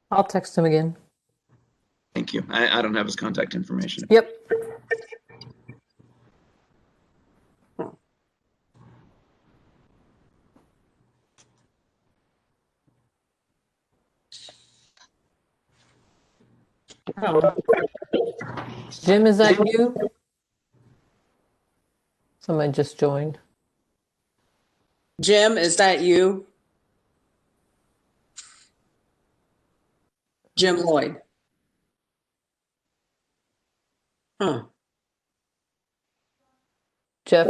I'll text him again. Thank you. I don't have his contact information. Yep. Jim, is that you? Somebody just joined. Jim, is that you? Jim Lloyd. Huh. Jeff,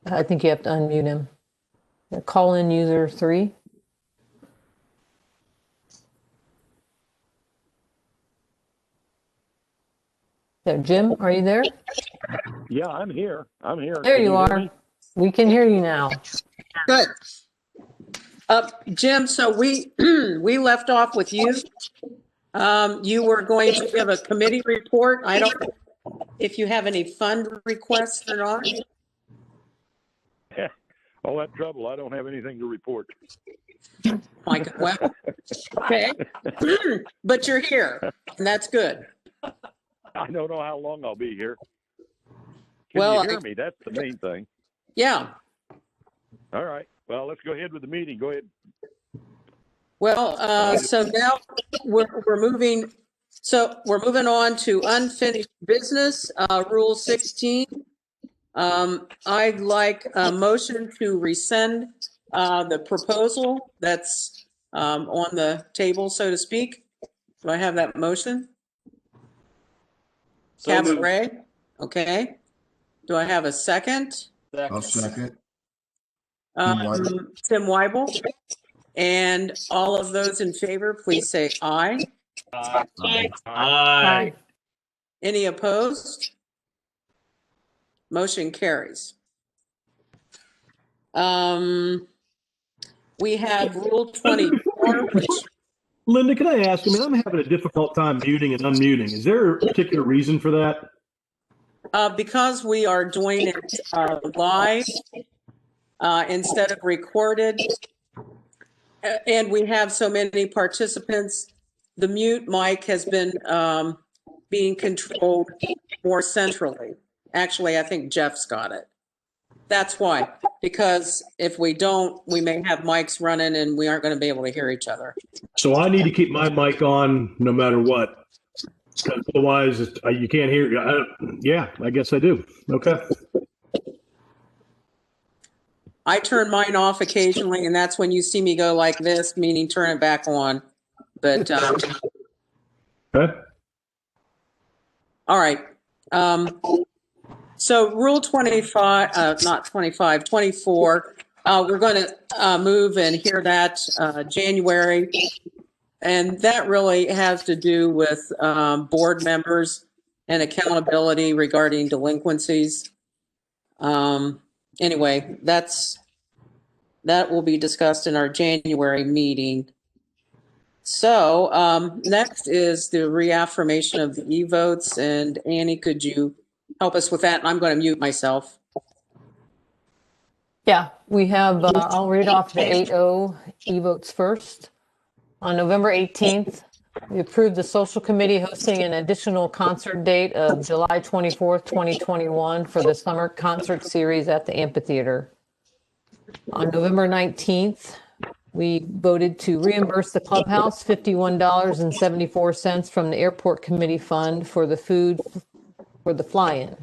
I think you have to unmute him. Call in user 3. There, Jim, are you there? Yeah, I'm here. I'm here. There Can you hear are. me? We can hear you now. Good. Jim, so we we left off with you. You were going to give a committee report. I don't know if you have any fund requests or not. All that trouble. I don't have anything to report. Like, well, okay. But you're here, and that's good. I don't know how long I'll be here. Can Well, you hear me? That's the main thing. Yeah. All right. Well, let's go ahead with the meeting. Go ahead. Well, so now we're moving. So we're moving on to unfinished business, Rule 16. I'd like a motion to rescind the proposal that's on the table, so to speak. Do I have that motion? Cabot Ray? Okay. Do I have a second? I'll second. Tim Weibel. And all of those in favor, please say aye. Aye. Aye. Aye. Any opposed? Motion carries. We have Rule 24, which Linda, can I ask? I mean, I'm having a difficult time muting and unmuting. Is there a particular reason for that? because we are doing it live instead of recorded, and we have so many participants, the mute mic has been being controlled more centrally. Actually, I think Jeff's got it. That's why, because if we don't, we may have mics running and we aren't going to be able to hear each other. So I need to keep my mic on no matter what. 'Cause otherwise, you can't hear. Yeah, I guess I do. Okay. I turn mine off occasionally, and that's when you see me go like this, meaning turn it back on. But Okay. all right. So Rule 25, not 25, 24, we're going to move and hear that January. And that really has to do with board members and accountability regarding delinquencies. Anyway, that will be discussed in our January meeting. So next is the reaffirmation of the e-votes. And Annie, could you help us with that? And I'm going to mute myself. Yeah, we have, I'll read off the 8-0 e-votes first. On November 18th, we approved the social committee hosting an additional concert date of July 24th, 2021 for the summer concert series at the amphitheater. On November 19th, we voted to reimburse the clubhouse $51.74 from the airport committee fund for the food for the fly-in.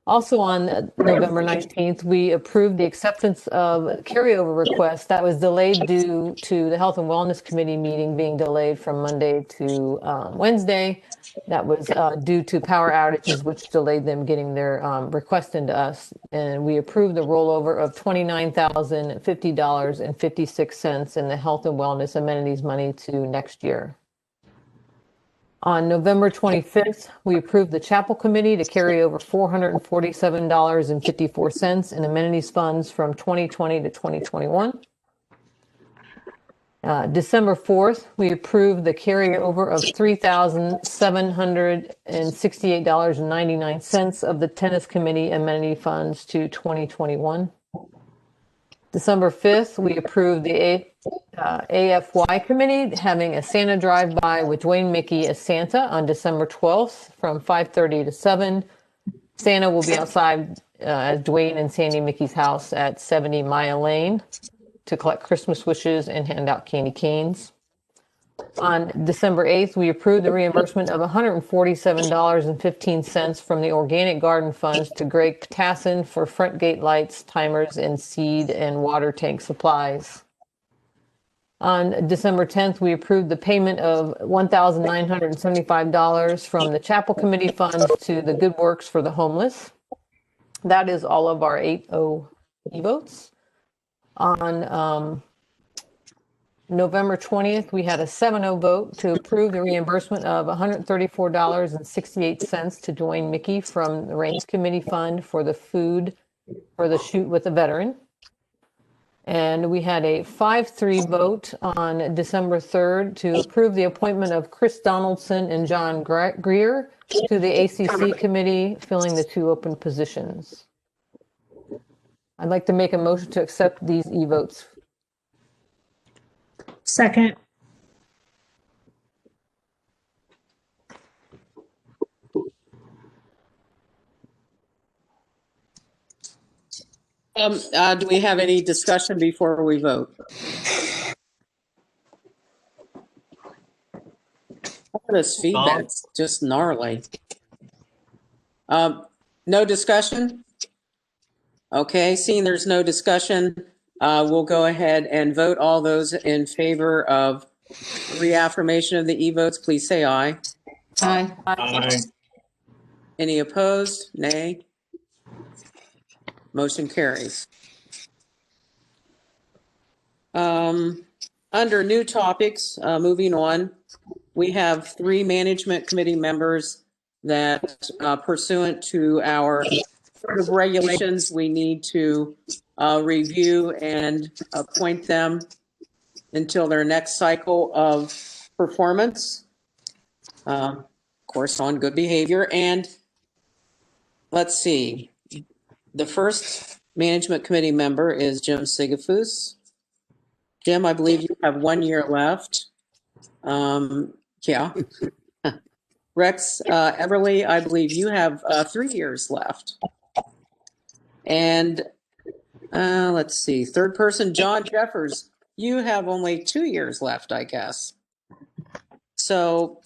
Also on November 19th, we approved the acceptance of carryover request that was delayed due to the Health and Wellness Committee meeting being delayed from Monday to Wednesday. That was due to power outages, which delayed them getting their request into us. And we approved the rollover of $29,050.56 in the health and wellness amenities money to next year. On November 25th, we approved the chapel committee to carry over $447.54 in amenities funds from 2020 to 2021. December 4th, we approved the carryover of $3,768.99 of the tennis committee amenity funds to 2021. December 5th, we approved the AFY committee having a Santa drive-by with Dwayne Mickey as Santa on December 12th from 5:30 to 7. Santa will be outside as Dwayne and Sandy Mickey's house at 70 Maya Lane to collect Christmas wishes and hand out candy canes. On December 8th, we approved the reimbursement of $147.15 from the Organic Garden Funds to Greg Tassin for front gate lights, timers, and seed and water tank supplies. On December 10th, we approved the payment of $1,975 from the Chapel Committee funds to the Good Works for the Homeless. That is all of our 8-0 e-votes. On November 20th, we had a 7-0 vote to approve the reimbursement of $134.68 to Dwayne Mickey from the Reigns Committee Fund for the food for the Shoot with a Veteran. And we had a 5-3 vote on December 3rd to approve the appointment of Chris Donaldson and John Greer to the ACC committee, filling the 2 open positions. I'd like to make a motion to accept these e-votes. Second. Do we have any discussion before we vote? This feedback's just gnarly. No discussion? Okay, seeing there's no discussion, we'll go ahead and vote. All those in favor of reaffirmation of the e-votes, please say aye. Aye. Aye. Any opposed? Nay. Motion carries. Under new topics, moving on, we have 3 management committee members that pursuant to our sort of regulations, we need to review and appoint them until their next cycle of performance. Of course, on good behavior. And let's see. The first management committee member is Jim Sigafus. Jim, I believe you have 1 year left. Yeah. Rex Everly, I believe you have 3 years left. And let's see, third person, John Jeffers, you have only 2 years left, I guess. So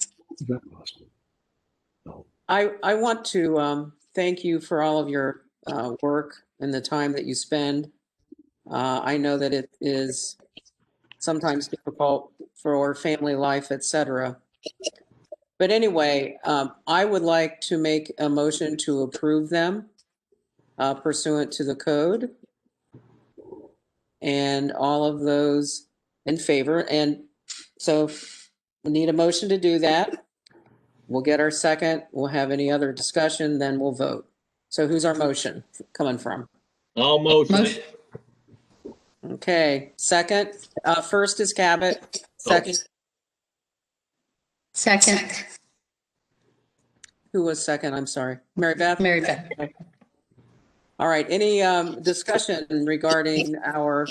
I want to thank you for all of your work and the time that you spend. I know that it is sometimes difficult for family life, etc. But anyway, I would like to make a motion to approve them pursuant to the code. And all of those in favor. And so we need a motion to do that. We'll get our second. We'll have any other discussion, then we'll vote. So who's our motion coming from? I'll motion. Okay, second. First is Cabot. Second. Second. Who was second? I'm sorry. Mary Beth? Mary Beth. All right, any discussion regarding our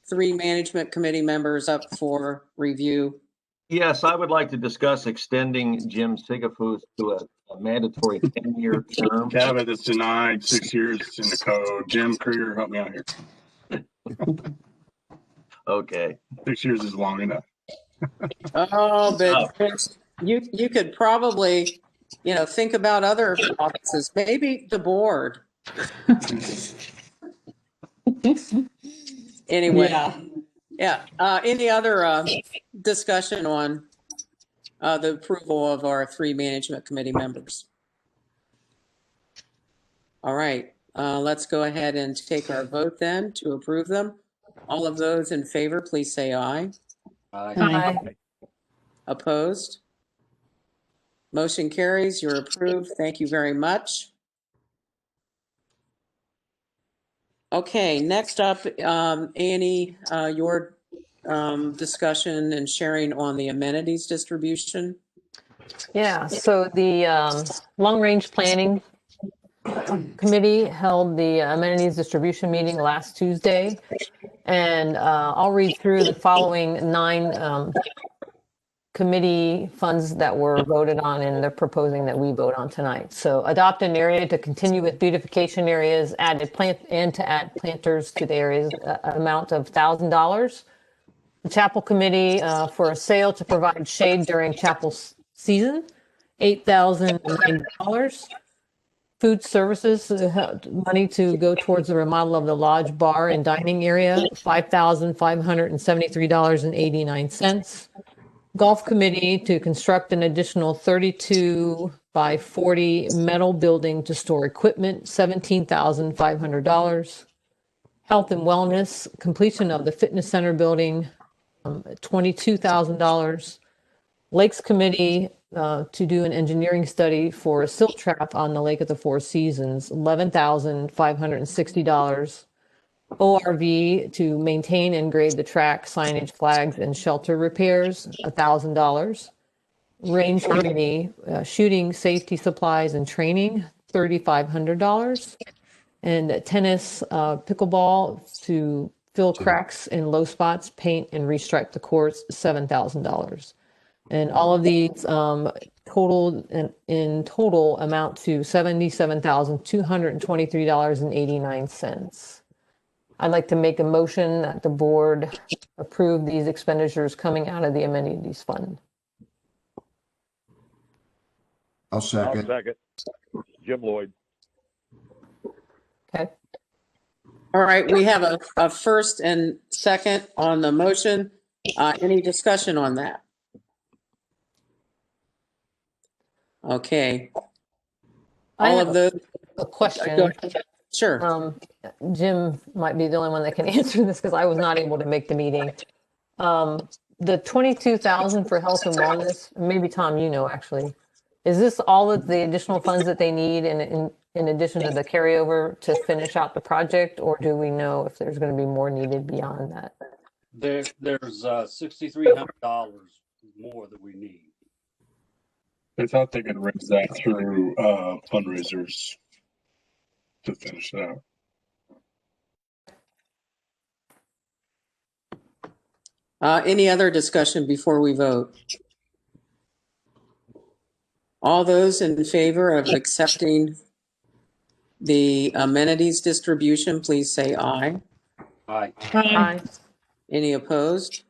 3 management committee members up for review? Yes, I would like to discuss extending Jim Sigafus to a mandatory 10-year term. Cabot is denied 6 years in the code. Jim Krieger, help me out here. Okay. 6 years is long enough. Oh, but you could probably, think about other offices, maybe the board. Anyway, yeah. Any other discussion on the approval of our 3 management committee members? All right, let's go ahead and take our vote then to approve them. All of those in favor, please say aye. Aye. Opposed? Motion carries. You're approved. Thank you very much. Okay, next up, Annie, your discussion and sharing on the amenities distribution. Yeah, so the long-range planning committee held the amenities distribution meeting last Tuesday. And I'll read through the following 9 committee funds that were voted on, and they're proposing that we vote on tonight. So adopt an area to continue with beautification areas, add planters to the areas, amount of $1,000. The chapel committee for a sale to provide shade during chapel season, $8,090. Food services, money to go towards the remodel of the lodge, bar, and dining area, $5,573.89. Golf committee to construct an additional 32 by 40 metal building to store equipment, $17,500. Health and wellness, completion of the fitness center building, $22,000. Lakes committee to do an engineering study for a silt trap on the Lake of the Four Seasons, $11,560. ORV to maintain and grade the track, signage, flags, and shelter repairs, $1,000. Range committee, shooting, safety supplies, and training, $3,500. And tennis, pickleball to fill cracks and low spots, paint and restripe the courts, $7,000. And all of these in total amount to $77,223.89. I'd like to make a motion that the board approve these expenditures coming out of the amenities fund. I'll second. I'll second. Jim Lloyd. Okay. All right, we have a first and second on the motion. Any discussion on that? Okay. All of those. A question. Sure. Jim might be the only one that can answer this because I was not able to make the meeting. The 22,000 for health and wellness, maybe Tom, actually, is this all of the additional funds that they need in addition to the carryover to finish out the project, or do we know if there's going to be more needed beyond that? There's $6,300 more that we need. I thought they could raise that through fundraisers to finish it out. Any other discussion before we vote? All those in favor of accepting the amenities distribution, please say aye. Aye. Aye. Any opposed?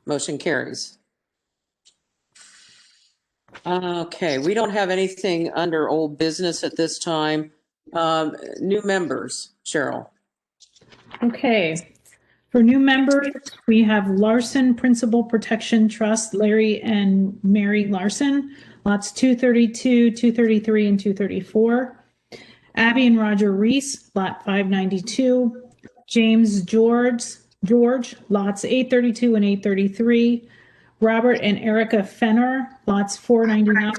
Motion carries. Okay, we don't have anything under old business at this time. New members, Cheryl. Okay. For new members, we have Larson Principal Protection Trust, Larry and Mary Larson, lots 232, 233, and 234. Abby and Roger Reese, lot 592. James George, lots 832 and 833. Robert and Erica Fenner, lots 499,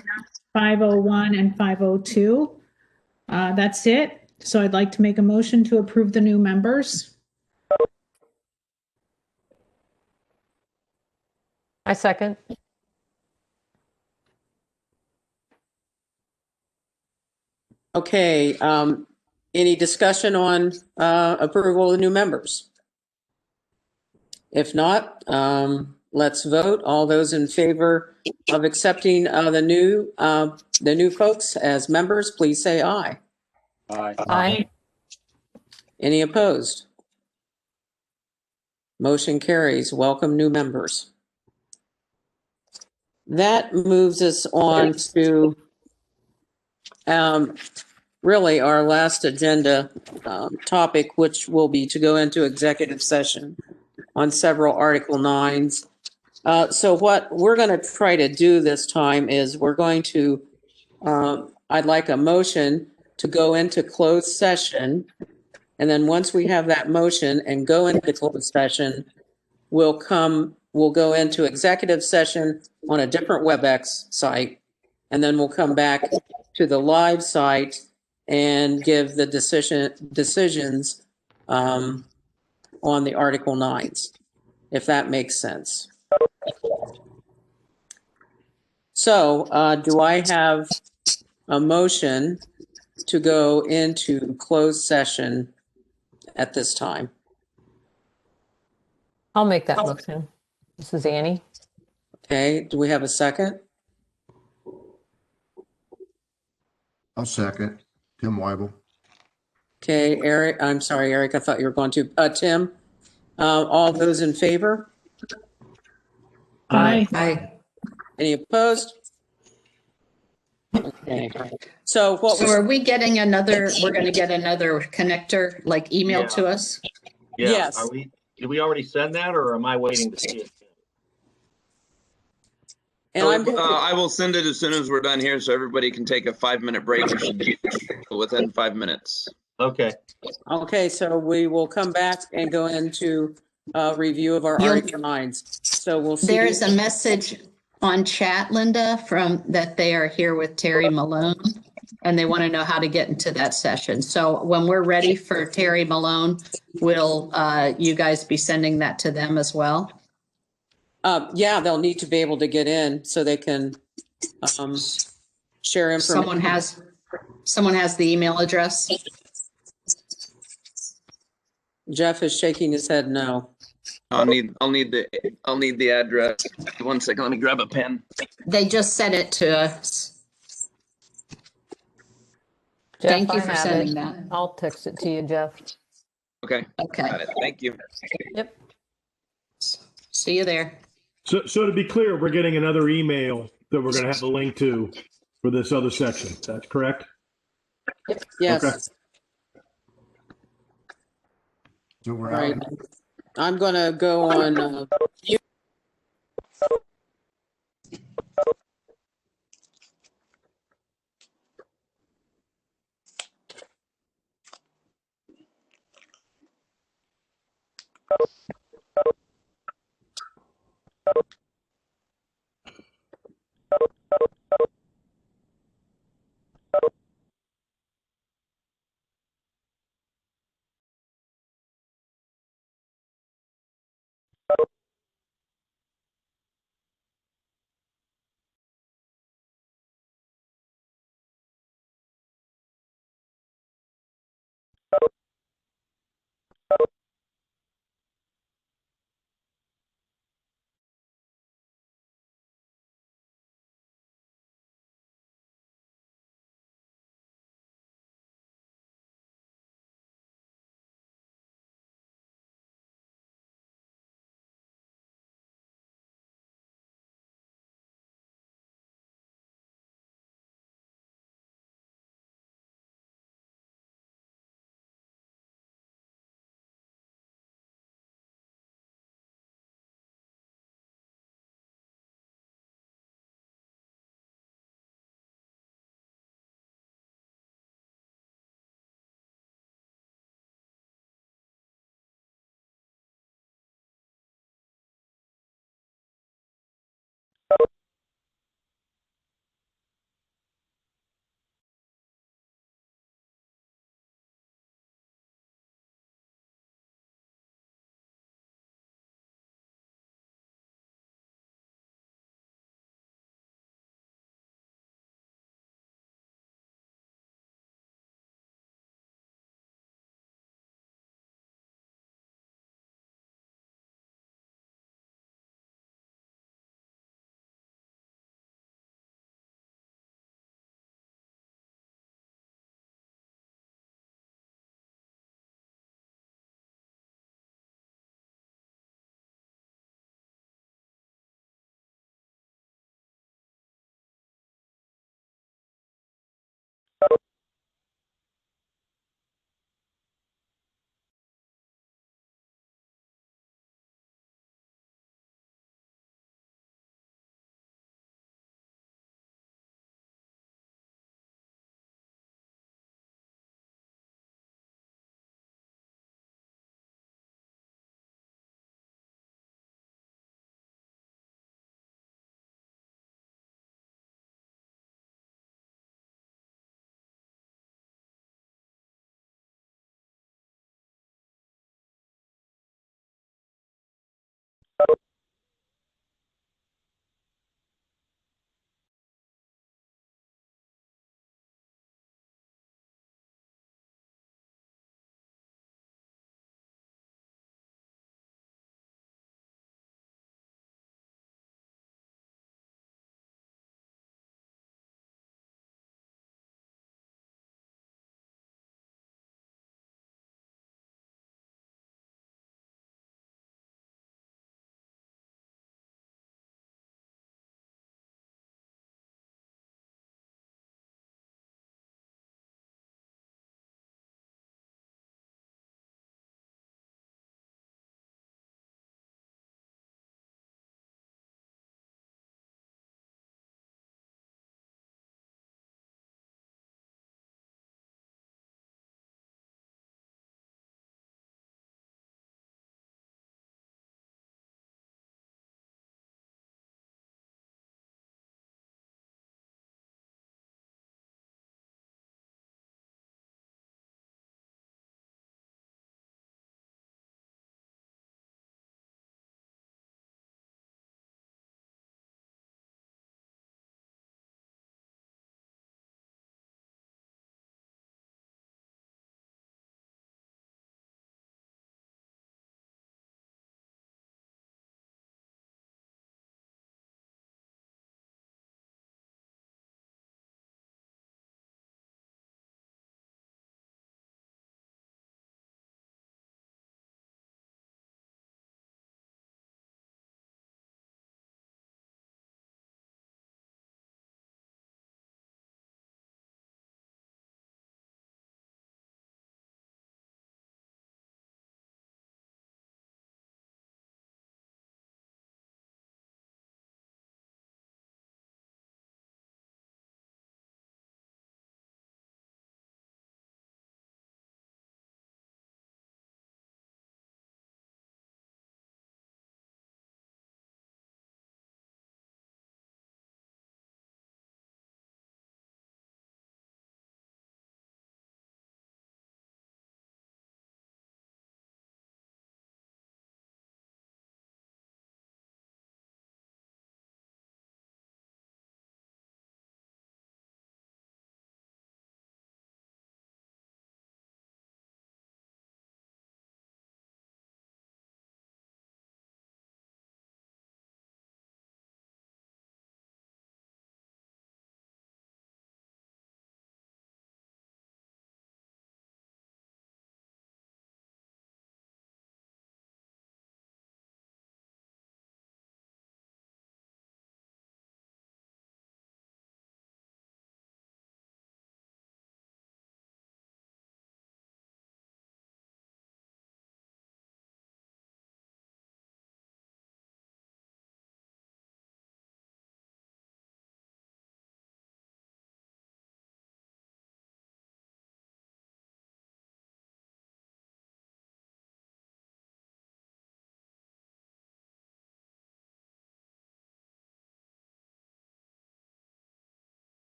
501, and 502. That's it. So I'd like to make a motion to approve the new members. I second. Okay, any discussion on approval of the new members? If not, let's vote. All those in favor of accepting the new folks as members, please say aye. Aye. Aye. Any opposed? Motion carries. Welcome, new members. That moves us on to really our last agenda topic, which will be to go into executive session on several Article 9s. So what we're going to try to do this time is we're going to, I'd like a motion to go into closed session. And then once we have that motion and go into closed session, we'll go into executive session on a different WebEx site. And then we'll come back to the live site and give the decisions on the Article 9s, if that makes sense. So do I have a motion to go into closed session at this time? I'll make that motion. This is Annie. Okay, do we have a second? I'll second. Tim Weibel. Okay, Eric, I'm sorry, Eric, I thought you were going to. Tim, all those in favor? Aye. Aye. Any opposed? Okay, so what So was, are we getting we're going to get another connector, like emailed to us? Yeah. Yes. Did we already send that or am I waiting to see it? and I'm, I will send it as soon as we're done here so everybody can take a 5-minute break. We should be within 5 minutes. Okay. okay, so we will come back and go into review of our You'll- Article 9s. So we'll see. There is a message on chat, Linda, from that they are here with Terry Malone, and they want to know how to get into that session. So when we're ready for Terry Malone, will you guys be sending that to them as well? Yeah, they'll need to be able to get in so they can share information. Someone has the email address. Jeff is shaking his head no. I'll need the address. 1 second, let me grab a pen. They just sent it to us. Jeff, Thank you I for have sending it. that. I'll text it to you, Jeff. Okay. Okay. Got it. Thank you. Yep. See you there. So to be clear, we're getting another email that we're going to have a link to for this other section. That's correct? Yes. Okay. So we're All right. out. I'm going to go on.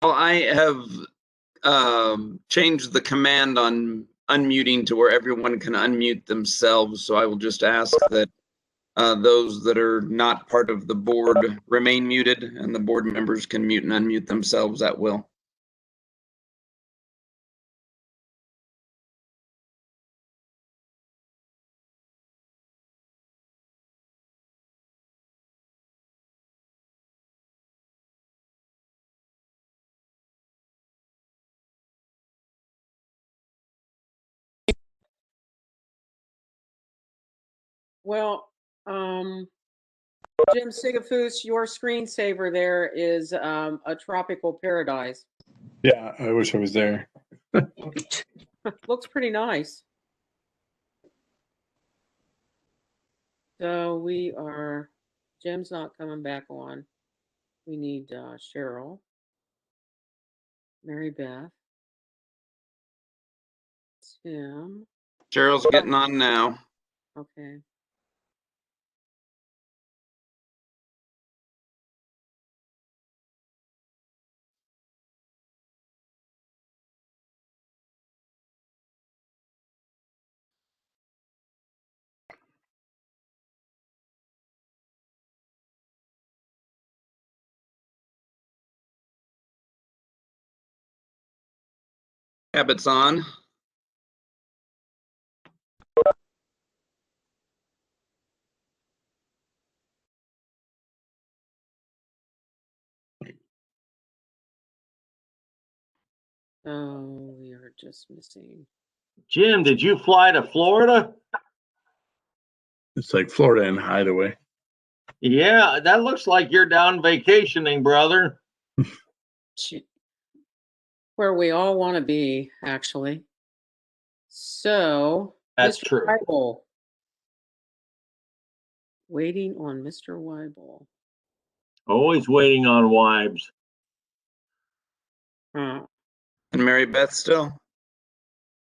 Well, I have changed the command on unmuting to where everyone can unmute themselves. So I will just ask that those that are not part of the board remain muted, and the board members can mute and unmute themselves at will. Well, Jim Sigafus, your screensaver there is a tropical paradise. Yeah, I wish I was there. Looks pretty nice. So Jim's not coming back on. We need Cheryl, Mary Beth, Tim. Cheryl's getting on now. Okay. Habits on. Oh, we are just missing. Jim, did you fly to Florida? It's like Florida and Hideaway. Yeah, that looks like you're down vacationing, brother. Where we all want to be, actually. So, That's Mr. true. Weibel. Waiting on Mr. Weibel. Always waiting on wives. Huh. And Mary Beth still?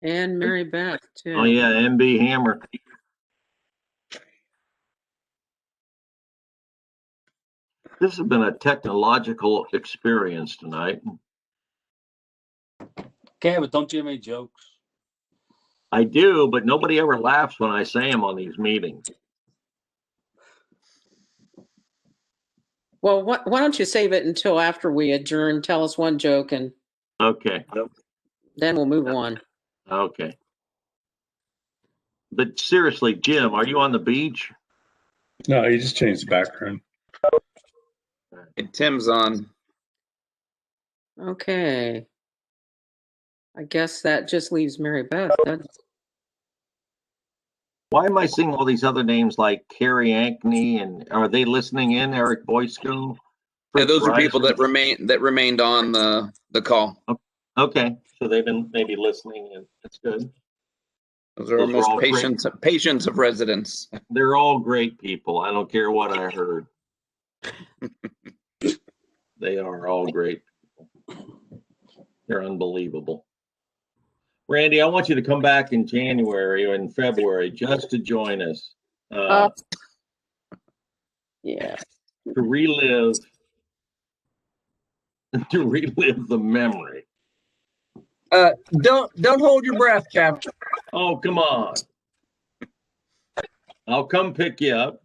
And Mary Beth, too. Oh, yeah, MB Hammer. This has been a technological experience tonight. Okay, but don't you have any jokes? I do, but nobody ever laughs when I say them on these meetings. Well, why don't you save it until after we adjourn? Tell us one joke, and Okay. then we'll move on. Okay. But seriously, Jim, are you on the beach? No, you just changed the background. Hey, Tim's on. Okay. I guess that just leaves Mary Beth. Why am I seeing all these other names like Carrie Ankney, and are they listening in? Eric Boysko? Yeah, those are Bryson? people that remained on the call. Okay, so they've been maybe listening, and that's good. Those are our most patients of residents. They're all great people. I don't care what I heard. They are all great people. They're unbelievable. Randy, I want you to come back in January or in February just to join us. Yeah. To relive the memory. Don't hold your breath, Captain. Oh, come on. I'll come pick you up.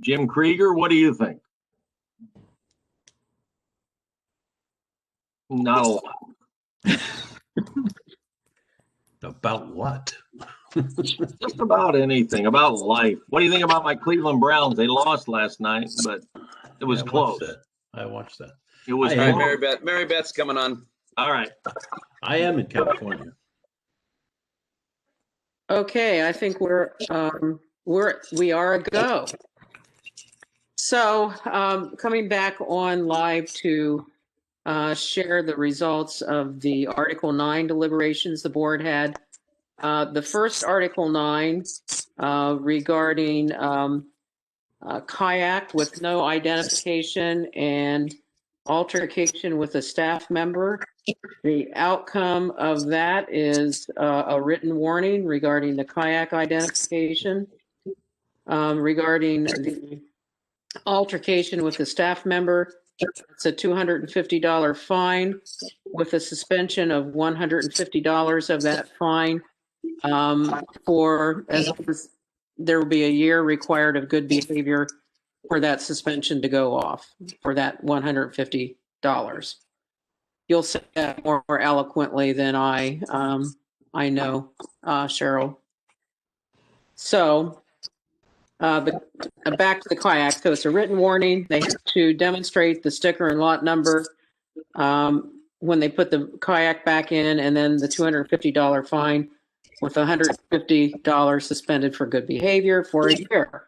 Jim Krieger, what do you think? Not a lot. About what? Just about anything, about life. What do you think about my Cleveland Browns? They lost last night, but it was close. I watched that. It was All right, Mary Beth's coming on. All right. I am in California. Okay, I think we are a go. So, coming back on live to share the results of the Article 9 deliberations the board had. The first Article 9 regarding kayak with no identification and altercation with a staff member. The outcome of that is a written warning regarding the kayak identification, regarding the altercation with the staff member. It's a $250 fine with a suspension of $150 of that fine for as there will be a year required of good behavior for that suspension to go off for that $150. You'll say that more eloquently than I know, Cheryl. So back to the kayak. So it's a written warning. They have to demonstrate the sticker and lot number when they put the kayak back in, and then the $250 fine with $150 suspended for good behavior for a year.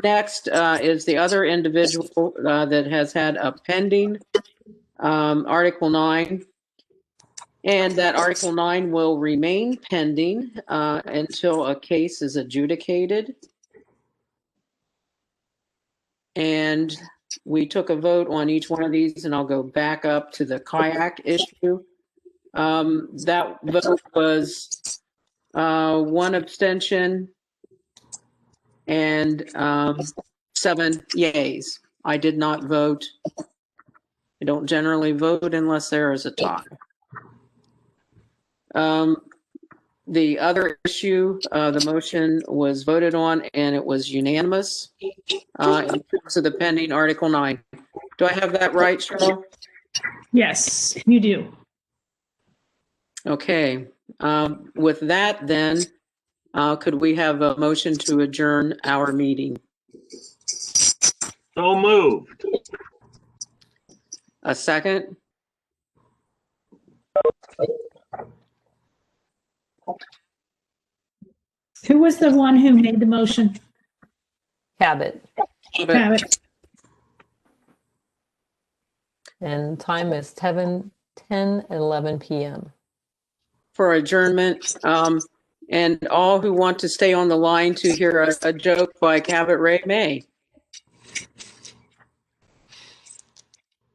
Next is the other individual that has had a pending Article 9. And that Article 9 will remain pending until a case is adjudicated. And we took a vote on each one of these, and I'll go back up to the kayak issue. That vote was 1 abstention and 7 yays. I did not vote. I don't generally vote unless there is a tie. The other issue, the motion was voted on and it was unanimous in terms of the pending Article 9. Do I have that right, Cheryl? Yes, you do. Okay. With that, then, could we have a motion to adjourn our meeting? So moved. A second? Who was the one who made the motion? Cabot. Cabot. And time is 10:11 p.m. For adjournment. And all who want to stay on the line to hear a joke by Cabot Ray may.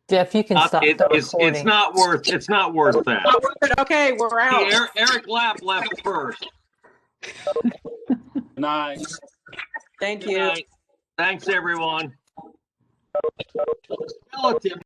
Jeff, you can stop the recording. It's not worth that. Not worth it. Okay, we're out. Eric Lapp left first. Good night. Thank Good you. night. Thanks, everyone. Relative